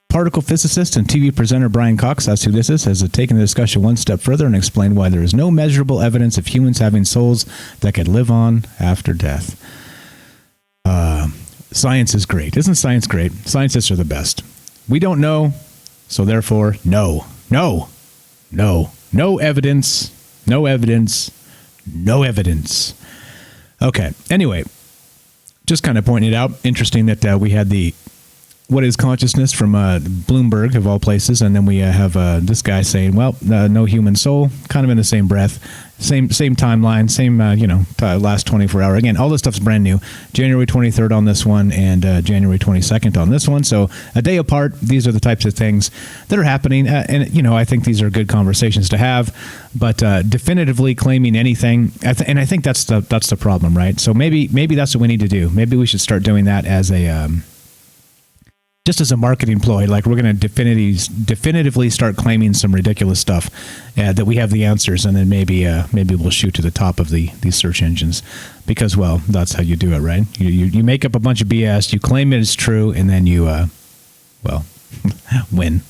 Particle physicist and TV presenter Brian Cox, that's who this is, has taken the discussion one step further and explained why there is no measurable evidence of humans having souls that could live on after death. Science is great. Isn't science great? Scientists are the best. We don't know, so therefore, no evidence, no evidence, no evidence. Okay, anyway, just kind of pointing it out. Interesting that we had the What is Consciousness from Bloomberg, of all places, and then we have this guy saying, well, no human soul, kind of in the same breath, same timeline, same, last 24 hour. Again, all this stuff's brand new. January 23rd on this one and January 22nd on this one. So a day apart, these are the types of things that are happening. And I think these are good conversations to have, but definitively claiming anything, and I think that's the problem, right? So maybe that's what we need to do. Maybe we should start doing that as a... just as a marketing ploy, like we're going to definitively start claiming some ridiculous stuff that we have the answers, and then maybe we'll shoot to the top of these search engines, because, well, that's how you do it, right? You make up a bunch of BS, you claim it is true, and then you win.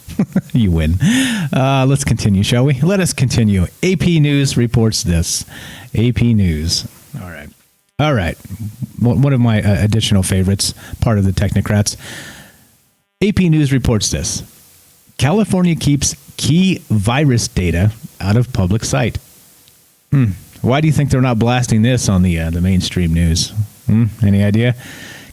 You win. Let's continue, shall we? Let us continue. AP News reports this. AP News. All right. One of my additional favorites, part of the technocrats. AP News reports this. California keeps key virus data out of public sight. Why do you think they're not blasting this on the mainstream news? Any idea?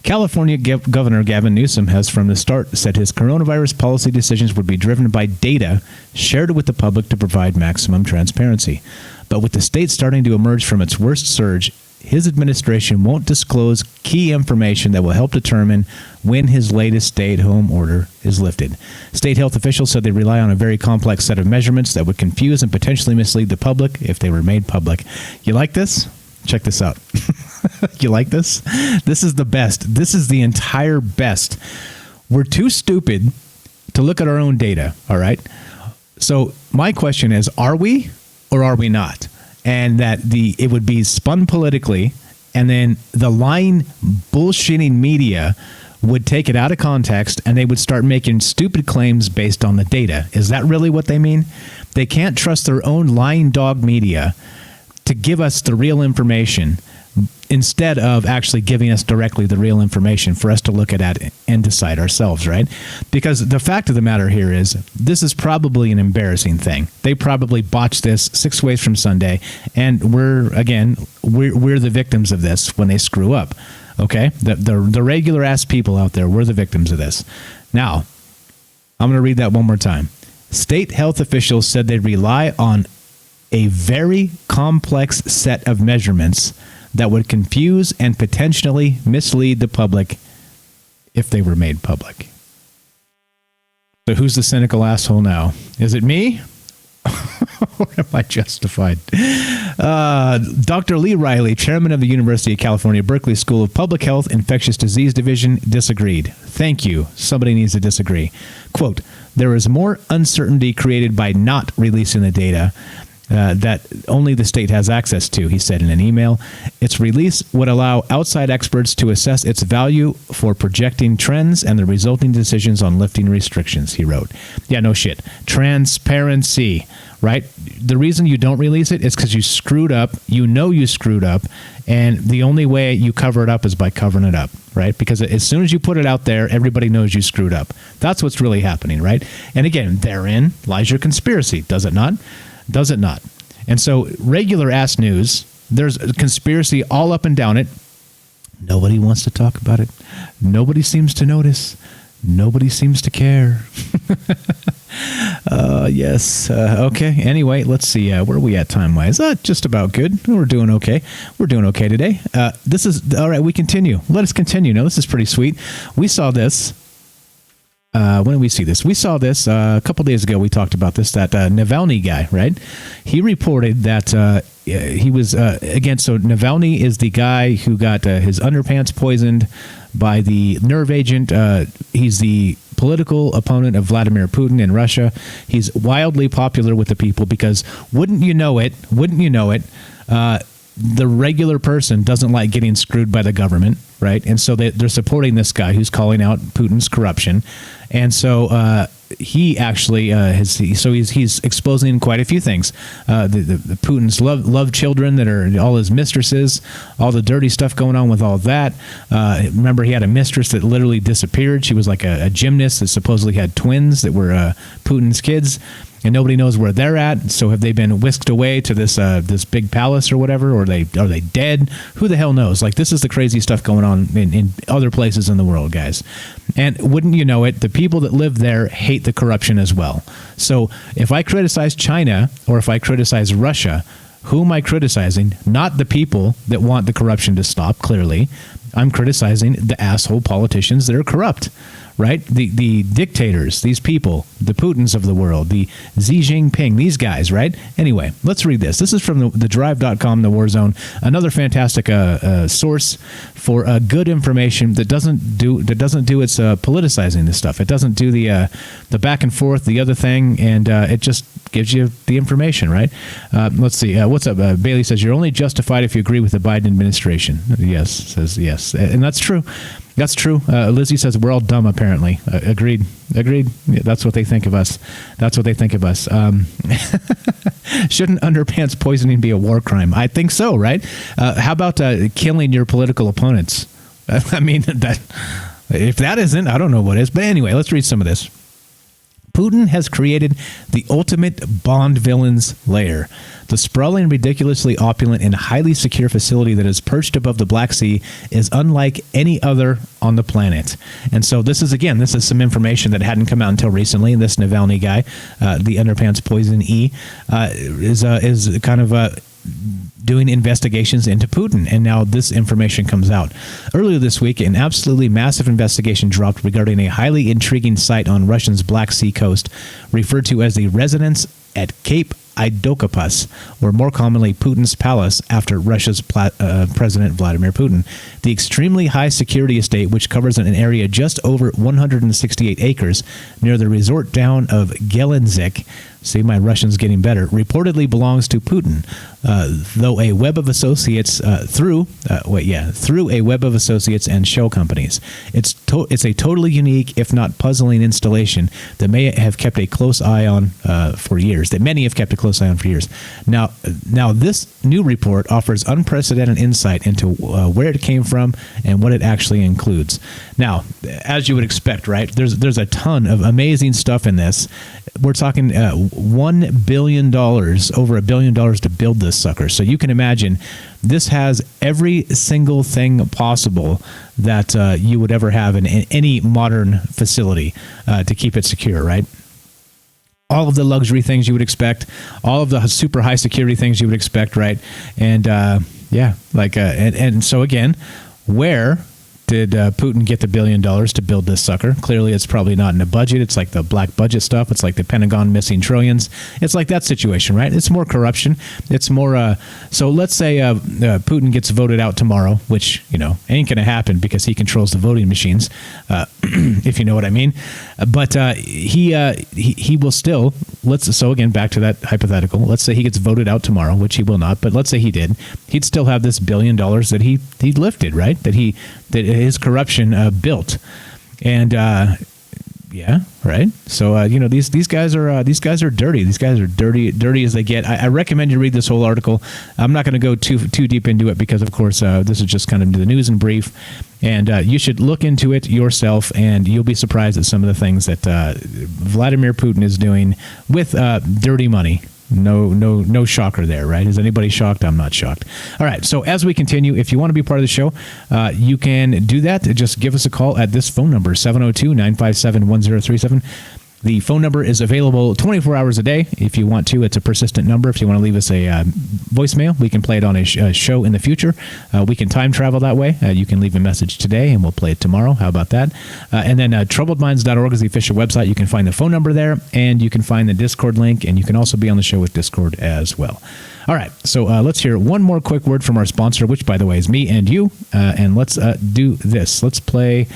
California Governor Gavin Newsom has from the start said his coronavirus policy decisions would be driven by data shared with the public to provide maximum transparency. But with the state starting to emerge from its worst surge, his administration won't disclose key information that will help determine when his latest stay-at-home order is lifted. State health officials said they rely on a very complex set of measurements that would confuse and potentially mislead the public if they were made public. You like this? Check this out. You like this? This is the best. This is the entire best. We're too stupid to look at our own data, all right? So my question is, are we or are we not? And that it would be spun politically, and then the lying, bullshitting media would take it out of context, and they would start making stupid claims based on the data. Is that really what they mean? They can't trust their own lying dog media to give us the real information, instead of actually giving us directly the real information for us to look at and decide ourselves, right? Because the fact of the matter here is, this is probably an embarrassing thing. They probably botched this 6 ways from Sunday, and we're the victims of this when they screw up, okay? The regular ass people out there, we're the victims of this. Now, I'm going to read that one more time. State health officials said they rely on a very complex set of measurements that would confuse and potentially mislead the public if they were made public. So who's the cynical asshole now? Is it me? Or am I justified? Dr. Lee Riley, chairman of the University of California, Berkeley School of Public Health, Infectious Disease Division, disagreed. Thank you. Somebody needs to disagree. Quote, there is more uncertainty created by not releasing the data that only the state has access to, he said in an email. Its release would allow outside experts to assess its value for projecting trends and the resulting decisions on lifting restrictions, he wrote. Yeah, no shit. Transparency, right? The reason you don't release it is because you screwed up. You know you screwed up, and the only way you cover it up is by covering it up, right? Because as soon as you put it out there, everybody knows you screwed up. That's what's really happening, right? And again, therein lies your conspiracy, does it not? Does it not? And so regular ass news, there's a conspiracy all up and down it. Nobody wants to talk about it. Nobody seems to notice. Nobody seems to care. Yes. Okay. Anyway, let's see. Where are we at time-wise? Just about good. We're doing okay. We're doing okay today. This is all right. We continue. Let us continue. Now, this is pretty sweet. We saw this. When did we see this? We saw this a couple days ago. We talked about this. That Navalny guy, right? He reported that he was again. So Navalny is the guy who got his underpants poisoned by the nerve agent. He's the political opponent of Vladimir Putin in Russia. He's wildly popular with the people because wouldn't you know it, the regular person doesn't like getting screwed by the government, right? And so they're supporting this guy who's calling out Putin's corruption. And so he actually he's exposing quite a few things. The Putin's love children that are all his mistresses, all the dirty stuff going on with all that. Remember, he had a mistress that literally disappeared. She was like a gymnast that supposedly had twins that were Putin's kids. And nobody knows where they're at. So have they been whisked away to this big palace or whatever? Or are they dead? Who the hell knows? Like, this is the crazy stuff going on in other places in the world, guys. And wouldn't you know it, the people that live there hate the corruption as well. So if I criticize China or if I criticize Russia, who am I criticizing? Not the people that want the corruption to stop, clearly. I'm criticizing the asshole politicians that are corrupt. Right? The dictators, these people, the Putins of the world, the Xi Jinping, these guys, right? Anyway, let's read this. This is from the drive.com, the war zone, another fantastic source for good information that doesn't do its politicizing this stuff. It doesn't do the back and forth, the other thing, and it just gives you the information, right? Let's see. What's up? Bailey says, you're only justified if you agree with the Biden administration. Yes, says yes. And that's true. That's true. Lizzie says we're all dumb, apparently. Agreed. Yeah, that's what they think of us. Shouldn't underpants poisoning be a war crime? I think so, right? How about killing your political opponents? I mean, if that isn't, I don't know what is. But anyway, let's read some of this. Putin has created the ultimate Bond villain's lair. The sprawling, ridiculously opulent, and highly secure facility that is perched above the Black Sea is unlike any other on the planet. And so this is some information that hadn't come out until recently. And this Navalny guy, the underpants poison is kind of doing investigations into Putin, and now this information comes out. Earlier this week, an absolutely massive investigation dropped regarding a highly intriguing site on Russia's Black Sea coast, referred to as the residence at Cape Idokopus, or more commonly Putin's palace, after Russia's President Vladimir Putin. The extremely high security estate, which covers an area just over 168 acres near the resort town of Gelendzhik, see, my Russian's getting better, reportedly belongs to Putin, though a web of associates through a web of associates and shell companies. It's a totally unique, if not puzzling, installation that may have kept a close eye on for years. Now, this new report offers unprecedented insight into where it came from and what it actually includes. Now, as you would expect, right? There's a ton of amazing stuff in this. We're talking $1 billion, over $1 billion to build this sucker. So you can imagine this has every single thing possible that you would ever have in any modern facility to keep it secure, right? All of the luxury things you would expect, all of the super high security things you would expect, right? And and so again, where did Putin get the $1 billion to build this sucker? Clearly, it's probably not in the budget. It's like the black budget stuff. It's like the Pentagon missing trillions. It's like that situation, right? It's more corruption. It's more. So let's say Putin gets voted out tomorrow, which ain't going to happen because he controls the voting machines, if you know what I mean. But he will still so again, back to that hypothetical. Let's say he gets voted out tomorrow, which he will not, but let's say he did. He'd still have this $1 billion that he lifted, right? That his corruption built, and yeah, right. So these guys are dirty. These guys are dirty as they get. I recommend you read this whole article. I'm not going to go too deep into it because, of course, this is just kind of the news in brief. And you should look into it yourself, and you'll be surprised at some of the things that Vladimir Putin is doing with dirty money. No shocker there, right? Is anybody shocked? I'm not shocked. All right, so as we continue, if you want to be part of the show, you can do that. Just give us a call at this phone number, 702-957-1037. The phone number is available 24 hours a day if you want to. It's a persistent number. If you want to leave us a voicemail, we can play it on a show in the future. We can time travel that way. You can leave a message today, and we'll play it tomorrow. How about that? And then troubledminds.org is the official website. You can find the phone number there, and you can find the Discord link, and you can also be on the show with Discord as well. All right, so let's hear one more quick word from our sponsor, which, by the way, is me and you. And let's do this. Let's play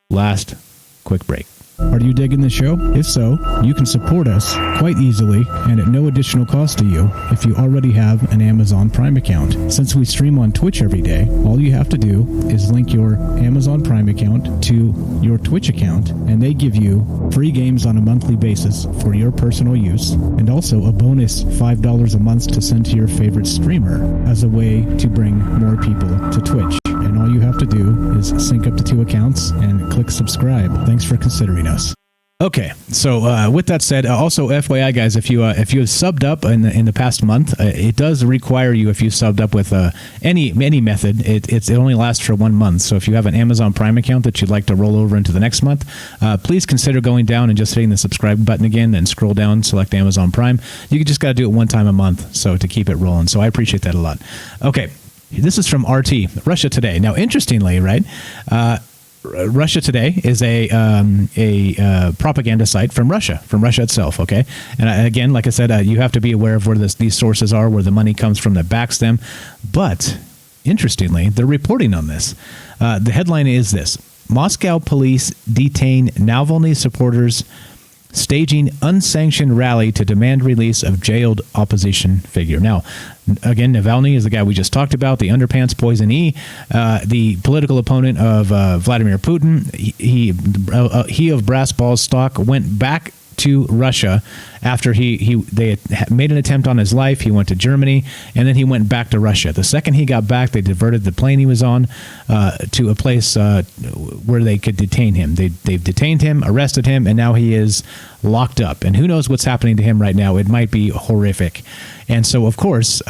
Last Quick Break. Are you digging the show? If so, you can support us quite easily and at no additional cost to you if you already have an Amazon Prime account. Since we stream on Twitch every day, all you have to do is link your Amazon Prime account to your Twitch account, and they give you free games on a monthly basis for your personal use, and also a bonus $5 a month to send to your favorite streamer as a way to bring more people to Twitch. And all you have to do is sync up to 2 accounts and click subscribe. Thanks for considering us. Okay, so with that said, also FYI, guys, if you have subbed up in the past month, it does require you, if you subbed up with any method, it only lasts for 1 month. So if you have an Amazon Prime account that you'd like to roll over into the next month, please consider going down and just hitting the subscribe button again, then scroll down, select Amazon Prime. You just got to do it one time a month, so to keep it rolling. So I appreciate that a lot. Okay, this is from RT, Russia Today. Now, interestingly, right? Russia Today is a propaganda site from Russia itself, okay? And again, like I said, you have to be aware of where these sources are, where the money comes from that backs them. But, interestingly, they're reporting on this. The headline is this: Moscow police detain Navalny supporters staging unsanctioned rally to demand release of jailed opposition figure. Now, again, Navalny is the guy we just talked about, the underpants poison E, the political opponent of Vladimir Putin. He of brass balls stock went back to Russia after they had made an attempt on his life. He went to Germany, and then he went back to Russia. The second he got back, they diverted the plane he was on to a place where they could detain him. They've detained him, arrested him, and now he is locked up. And who knows what's happening to him right now? It might be horrific. And so, of course,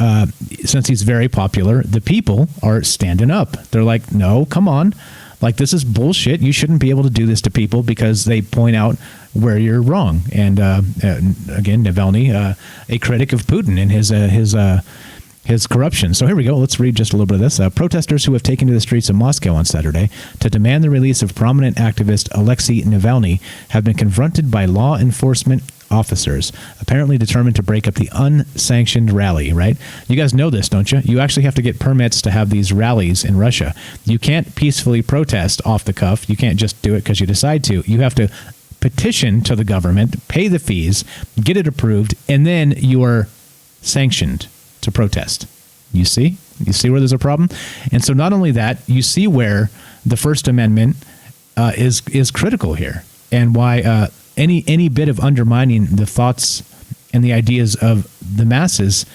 since he's very popular, the people are standing up. They're like, no, come on. Like, this is bullshit. You shouldn't be able to do this to people because they point out where you're wrong. And again, Navalny, a critic of Putin and his corruption. So here we go. Let's read just a little bit of this. Protesters who have taken to the streets of Moscow on Saturday to demand the release of prominent activist Alexei Navalny have been confronted by law enforcement officers, apparently determined to break up the unsanctioned rally, right? You guys know this, don't you? You actually have to get permits to have these rallies in Russia. You can't peacefully protest off the cuff. You can't just do it because you decide to. You have to petition to the government, pay the fees, get it approved, and then you are sanctioned to protest. You see? You see where there's a problem? And so not only that, you see where the First Amendment is critical here, and why any bit of undermining the thoughts and the ideas of the masses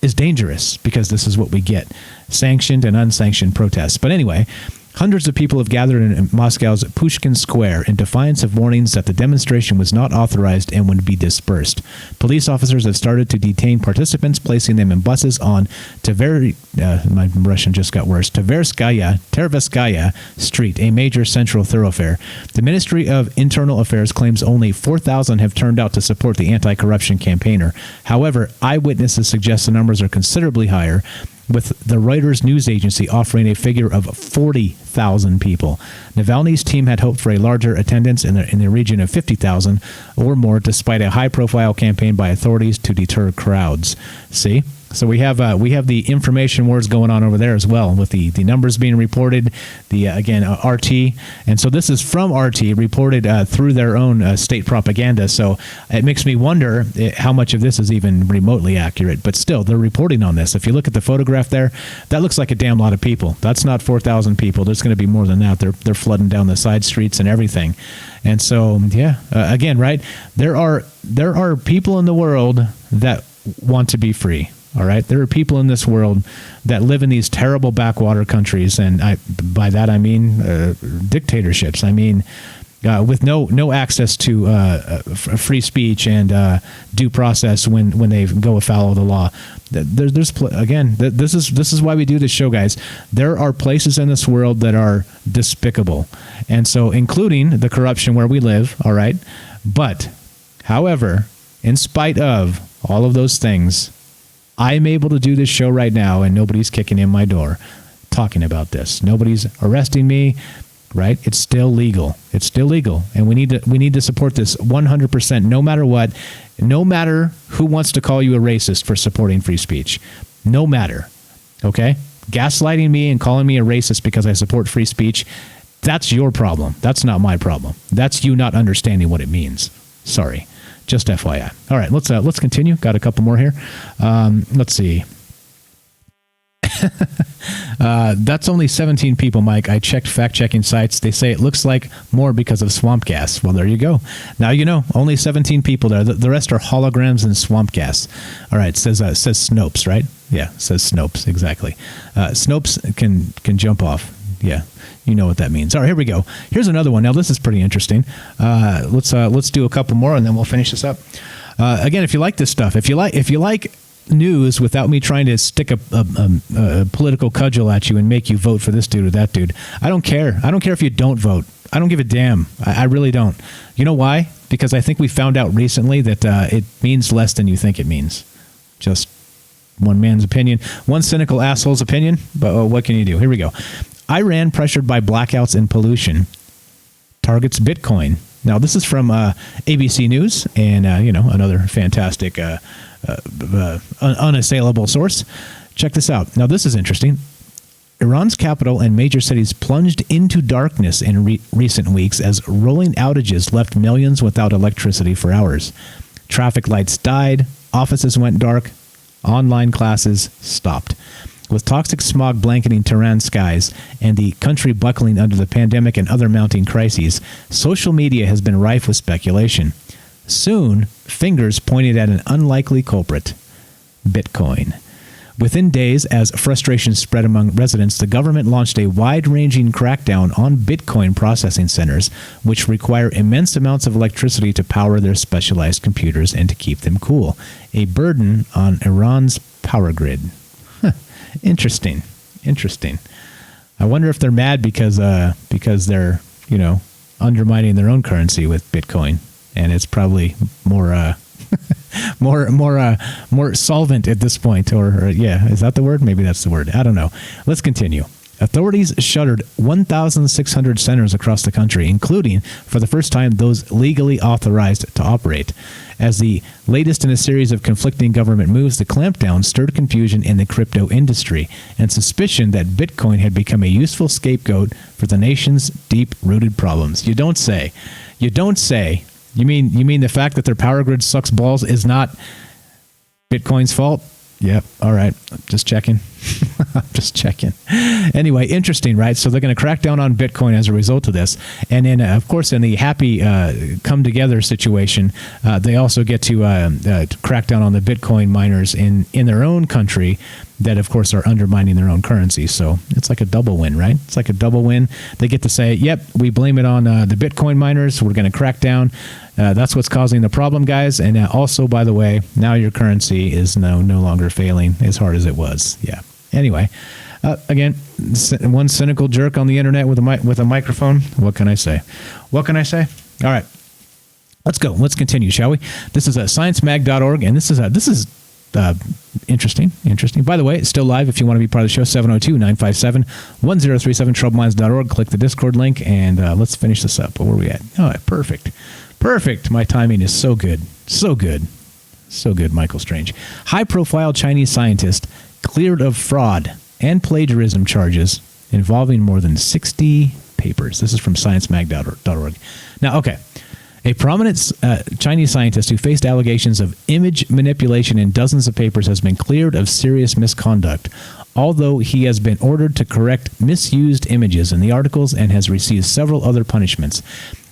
is dangerous, because this is what we get: sanctioned and unsanctioned protests. But anyway, hundreds of people have gathered in Moscow's Pushkin Square in defiance of warnings that the demonstration was not authorized and would be dispersed. Police officers have started to detain participants, placing them in buses on my Russian just got worse, Tverskaya Street, a major central thoroughfare. The Ministry of Internal Affairs claims only 4,000 have turned out to support the anti-corruption campaigner. However, eyewitnesses suggest the numbers are considerably higher, with the Reuters news agency offering a figure of 40,000 people. Navalny's team had hoped for a larger attendance in the region of 50,000 or more, despite a high-profile campaign by authorities to deter crowds. See? So we have the information wars going on over there as well, with the numbers being reported. Again, RT, and so this is from RT, reported through their own state propaganda. So it makes me wonder how much of this is even remotely accurate. But still, they're reporting on this. If you look at the photograph there, that looks like a damn lot of people. That's not 4,000 people. There's going to be more than that. They're flooding down the side streets and everything. And so, again, right? There are people in the world that want to be free. All right. There are people in this world that live in these terrible backwater countries. And by that, I mean dictatorships. I mean, with no access to free speech and due process when they go afoul of the law. This is why we do this show, guys. There are places in this world that are despicable. And so including the corruption where we live. All right. But, however, in spite of all of those things, I'm able to do this show right now, and nobody's kicking in my door talking about this. Nobody's arresting me, right? It's still legal. It's still legal, and we need to support this 100%, no matter what, no matter who wants to call you a racist for supporting free speech. No matter, okay? Gaslighting me and calling me a racist because I support free speech, that's your problem. That's not my problem. That's you not understanding what it means. Sorry. Just FYI. All right, let's continue. Got a couple more here. Let's see. That's only 17 people, Mike. I checked fact-checking sites. They say it looks like more because of swamp gas. Well, there you go. Now you know. Only 17 people there. The rest are holograms and swamp gas. All right. Says Snopes, right? Yeah. Says Snopes. Exactly. Snopes can jump off. Yeah. You know what that means. All right, here we go. Here's another one. Now, this is pretty interesting. Let's do a couple more, and then we'll finish this up. Again, if you like this stuff, if you like news without me trying to stick a political cudgel at you and make you vote for this dude or that dude, I don't care. I don't care if you don't vote. I don't give a damn. I really don't. You know why? Because I think we found out recently that it means less than you think it means. Just one man's opinion, one cynical asshole's opinion. But what can you do? Here we go. Iran, pressured by blackouts and pollution, targets Bitcoin. Now, this is from ABC News, and another fantastic, unassailable source. Check this out. Now, this is interesting. Iran's capital and major cities plunged into darkness in recent weeks as rolling outages left millions without electricity for hours. Traffic lights died, offices went dark, online classes stopped. With toxic smog blanketing Tehran's skies and the country buckling under the pandemic and other mounting crises, social media has been rife with speculation. Soon, fingers pointed at an unlikely culprit, Bitcoin. Within days, as frustration spread among residents, the government launched a wide-ranging crackdown on Bitcoin processing centers, which require immense amounts of electricity to power their specialized computers and to keep them cool, a burden on Iran's power grid. Interesting. I wonder if they're mad because they're undermining their own currency with Bitcoin, and it's probably more more solvent at this point. Or is that the word? Maybe that's the word. I don't know. Let's continue. Authorities shuttered 1,600 centers across the country, including, for the first time, those legally authorized to operate. As the latest in a series of conflicting government moves, the clampdown stirred confusion in the crypto industry and suspicion that Bitcoin had become a useful scapegoat for the nation's deep-rooted problems. You don't say. You don't say. You mean the fact that their power grid sucks balls is not Bitcoin's fault? Yep. All right. Just checking. Just checking. Anyway, interesting, right? So they're going to crack down on Bitcoin as a result of this. And then, of course, in the happy come together situation, they also get to crack down on the Bitcoin miners in their own country that, of course, are undermining their own currency. So it's like a double win, right? It's like a double win. They get to say, yep, we blame it on the Bitcoin miners. We're going to crack down. That's what's causing the problem, guys. And also, by the way, now your currency is no longer failing as hard as it was. Yeah. Anyway, again, one cynical jerk on the internet with a microphone. What can I say? All right. Let's go. Let's continue, shall we? This is sciencemag.org, and this is interesting. By the way, it's still live if you want to be part of the show, 702-957-1037, troubleminds.org. Click the Discord link, and let's finish this up. Where are we at? All right, perfect. My timing is so good. So good, Michael Strange. High-profile Chinese scientist cleared of fraud and plagiarism charges involving more than 60 papers. This is from sciencemag.org. Now, okay. A prominent Chinese scientist who faced allegations of image manipulation in dozens of papers has been cleared of serious misconduct, although he has been ordered to correct misused images in the articles and has received several other punishments.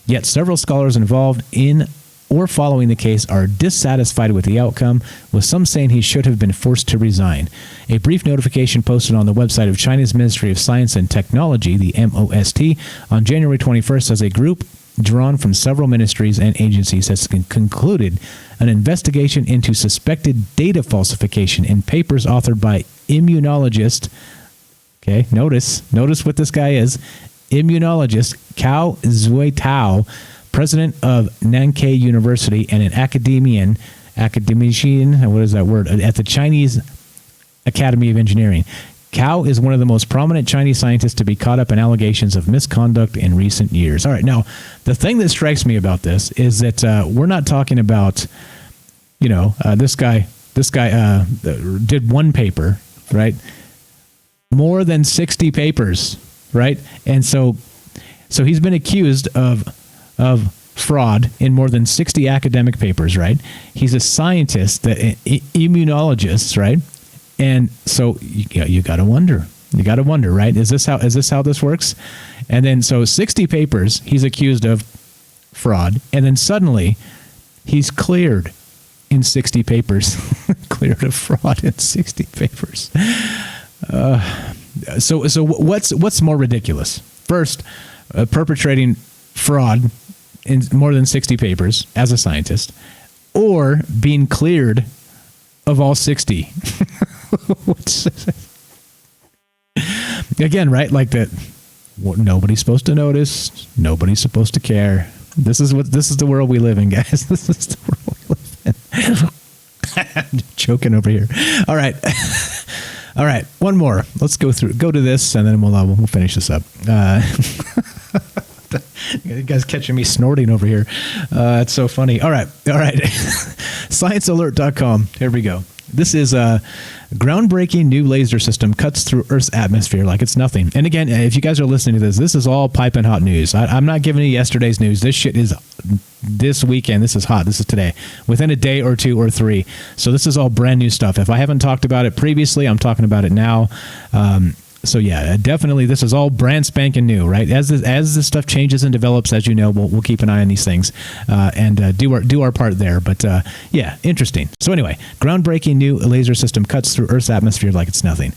Yet several scholars involved in or following the case are dissatisfied with the outcome, with some saying he should have been forced to resign. A brief notification posted on the website of China's Ministry of Science and Technology, the MOST, on January 21st says a group drawn from several ministries and agencies has concluded an investigation into suspected data falsification in papers authored by immunologist, okay, notice what this guy is, immunologist Cao Zuitao, president of Nankai University and an academician, what is that word, at the Chinese Academy of Engineering. Cao is one of the most prominent Chinese scientists to be caught up in allegations of misconduct in recent years. All right, now, the thing that strikes me about this is that we're not talking about, this guy did one paper, right? More than 60 papers, right? And so he's been accused of fraud in more than 60 academic papers, right? He's a scientist, immunologist, right? And so you got to wonder. You got to wonder, right? Is this how this works? And then so 60 papers he's accused of fraud, and then suddenly he's cleared in 60 papers, cleared of fraud in 60 papers. So what's more ridiculous? First, perpetrating fraud in more than 60 papers as a scientist, or being cleared of all 60. Again, right? Like that. Nobody's supposed to notice. Nobody's supposed to care. This is the world we live in, guys. This is the world we live in. I'm joking over here. All right. All right. One more. Let's go to this, and then we'll finish this up. You guys catching me snorting over here. It's so funny. All right. ScienceAlert.com. Here we go. This is a groundbreaking new laser system cuts through Earth's atmosphere like it's nothing. And again, if you guys are listening to this is all piping hot news. I'm not giving you yesterday's news. This shit is this weekend. This is hot. This is today. Within a day or two or three. So this is all brand new stuff. If I haven't talked about it previously, I'm talking about it now. So yeah, definitely this is all brand spanking new, right? As this stuff changes and develops, as you know, we'll keep an eye on these things and do our part there. But yeah, interesting. So anyway, groundbreaking new laser system cuts through Earth's atmosphere like it's nothing.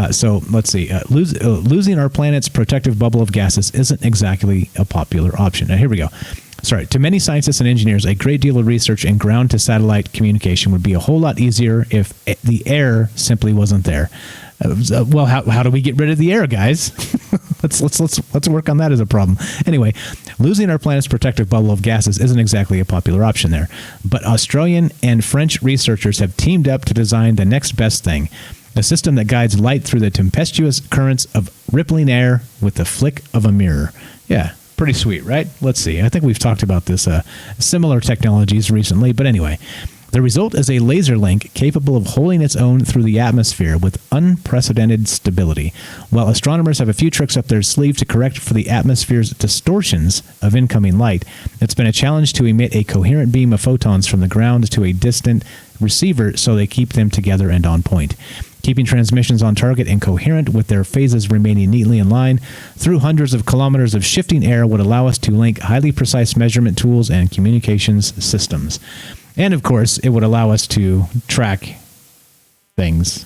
So let's see. Losing our planet's protective bubble of gases isn't exactly a popular option. Now here we go. Sorry, to many scientists and engineers, a great deal of research in ground-to-satellite communication would be a whole lot easier if the air simply wasn't there. Well, how do we get rid of the air, guys? let's work on that as a problem. Anyway, losing our planet's protective bubble of gases isn't exactly a popular option there. But Australian and French researchers have teamed up to design the next best thing, a system that guides light through the tempestuous currents of rippling air with the flick of a mirror. Yeah. Pretty sweet, right? Let's see. I think we've talked about this similar technologies recently, but anyway. The result is a laser link capable of holding its own through the atmosphere with unprecedented stability. While astronomers have a few tricks up their sleeve to correct for the atmosphere's distortions of incoming light, it's been a challenge to emit a coherent beam of photons from the ground to a distant receiver so they keep them together and on point. Keeping transmissions on target and coherent with their phases remaining neatly in line through hundreds of kilometers of shifting air would allow us to link highly precise measurement tools and communications systems. And, of course, it would allow us to track things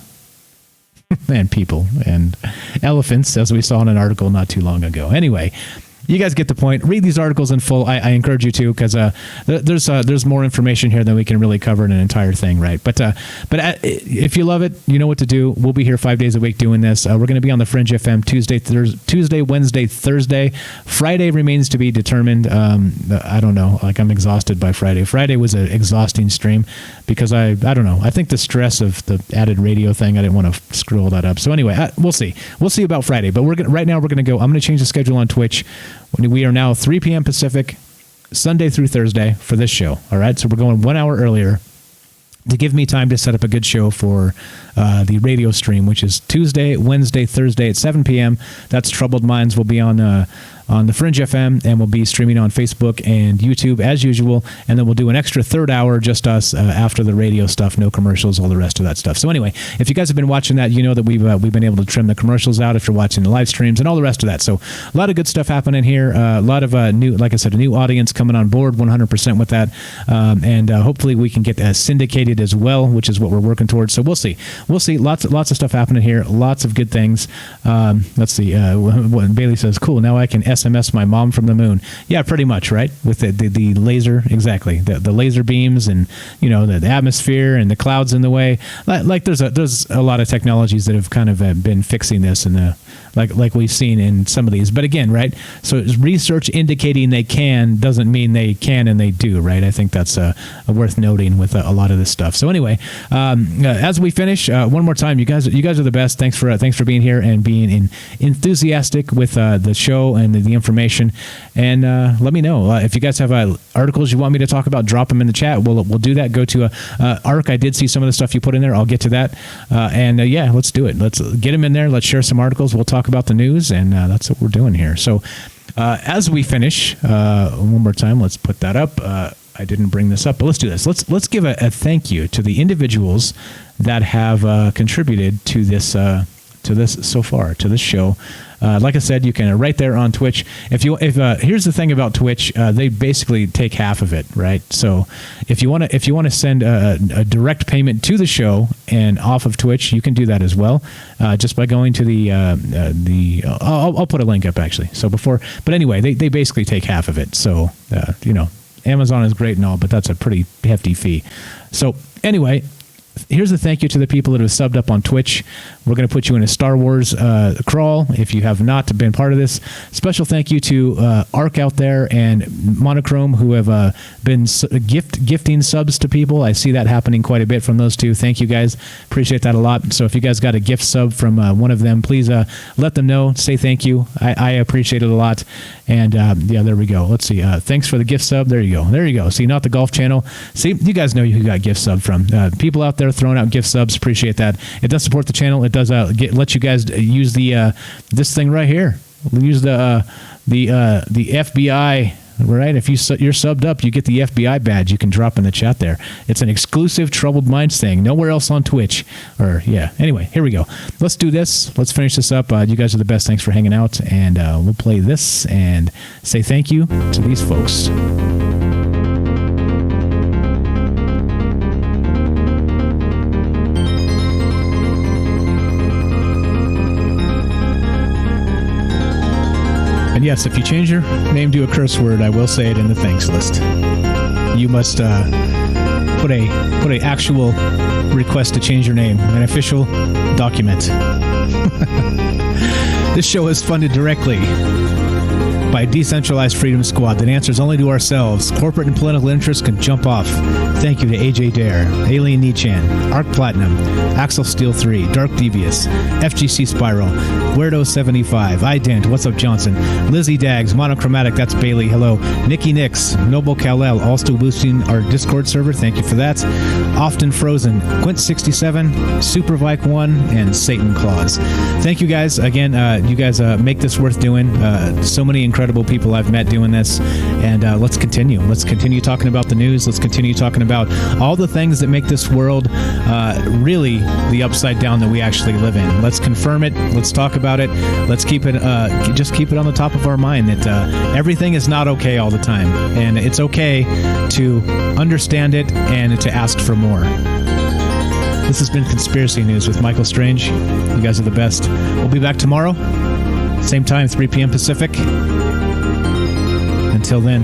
and people and elephants, as we saw in an article not too long ago. Anyway, you guys get the point. Read these articles in full. I encourage you to, because there's more information here than we can really cover in an entire thing, right? But if you love it, you know what to do. We'll be here 5 days a week doing this. We're going to be on the Fringe FM Tuesday, Wednesday, Thursday. Friday remains to be determined. I don't know. Like, I'm exhausted by Friday. Friday was an exhausting stream because I don't know. I think the stress of the added radio thing, I didn't want to screw all that up. So anyway, we'll see. We'll see about Friday. But right now we're going to go. I'm going to change the schedule on Twitch. We are now 3 p.m. Pacific, Sunday through Thursday for this show. All right, so we're going 1 hour earlier to give me time to set up a good show for the radio stream, which is Tuesday, Wednesday, Thursday at 7 p.m. That's Troubled Minds will be on the Fringe FM, and we'll be streaming on Facebook and YouTube as usual, and then we'll do an extra third hour, just us, after the radio stuff, no commercials, all the rest of that stuff. So anyway, if you guys have been watching that, you know that we've been able to trim the commercials out if you're watching the live streams and all the rest of that. So a lot of good stuff happening here, a lot of new, like I said, a new audience coming on board 100% with that, and hopefully we can get syndicated as well, which is what we're working towards. So we'll see. Lots of stuff happening here, lots of good things. Let's see. Bailey says, cool, now I can SMS my mom from the moon. Yeah, pretty much, right? With the laser, exactly. The laser beams, and the atmosphere and the clouds in the way. Like there's a lot of technologies that have kind of been fixing this, and like we've seen in some of these. But again, right? So research indicating they can doesn't mean they can and they do, right? I think that's worth noting with a lot of this stuff. So anyway, as we finish, one more time, you guys are the best. Thanks for being here and being enthusiastic with the show and the information. And let me know if you guys have articles you want me to talk about. Drop them in the chat. We'll do that. Go to ARC. I did see some of the stuff you put in there. I'll get to that. Yeah, let's do it. Let's get them in there. Let's share some articles. We'll talk about the news, and that's what we're doing here. So as we finish, one more time, let's put that up. I didn't bring this up, but let's do this. Let's give a thank you to the individuals that have contributed to this so far, to this show. Like I said, you can right there on Twitch. If here's the thing about Twitch, they basically take half of it, right? So if you want to send a direct payment to the show and off of Twitch, you can do that as well, just by going to the I'll put a link up actually. So but anyway, they basically take half of it. So Amazon is great and all, but that's a pretty hefty fee. So anyway, here's a thank you to the people that have subbed up on Twitch. We're going to put you in a Star Wars crawl if you have not been part of this. Special thank you to Arc out there and Monochrome, who have been gifting subs to people. I see that happening quite a bit from those two. Thank you guys. Appreciate that a lot. So if you guys got a gift sub from one of them, please let them know. Say thank you. I appreciate it a lot. And yeah, there we go. Let's see. Thanks for the gift sub. There you go. There you go. See, not the golf channel. See, you guys know who got gift sub from. People out there throwing out gift subs. Appreciate that. It does support the channel. It does let you guys use the this thing right here. Use the FBI. Right, if you're subbed up, you get the FBI badge. You can drop in the chat there. It's an exclusive Troubled Minds thing. Nowhere else on Twitch. Anyway, here we go. Let's do this. Let's finish this up. You guys are the best. Thanks for hanging out, and we'll play this and say thank you to these folks. And yes, if you change your name to a curse word, I will say it in the thanks list. You must put a actual request to change your name, an official document. This show is funded directly by a decentralized freedom squad that answers only to ourselves. Corporate and political interests can jump off. Thank you to AJ Dare, Alien Nichan, Arc Platinum, Axel Steel 3, Dark Devious, FGC Spiral, Guerdo75, iDent, What's Up Johnson, Lizzie Dags, Monochromatic, that's Bailey, hello, Nikki Nix, Noble Kal-El, all still boosting our Discord server, thank you for that. Often Frozen, Quint67, Super Vike 1, and Satan Claus. Thank you guys. Again, you guys make this worth doing. So many incredible people I've met doing this, and let's continue. Let's continue talking about the news. Let's continue talking about all the things that make this world really the upside down that we actually live in. Let's confirm it. Let's talk about it. Let's keep it, just keep it on the top of our mind that everything is not okay all the time, and it's okay to understand it and to ask for more. This has been Conspiracy News with Michael Strange. You guys are the best. We'll be back tomorrow, same time, 3 p.m. Pacific. Until then,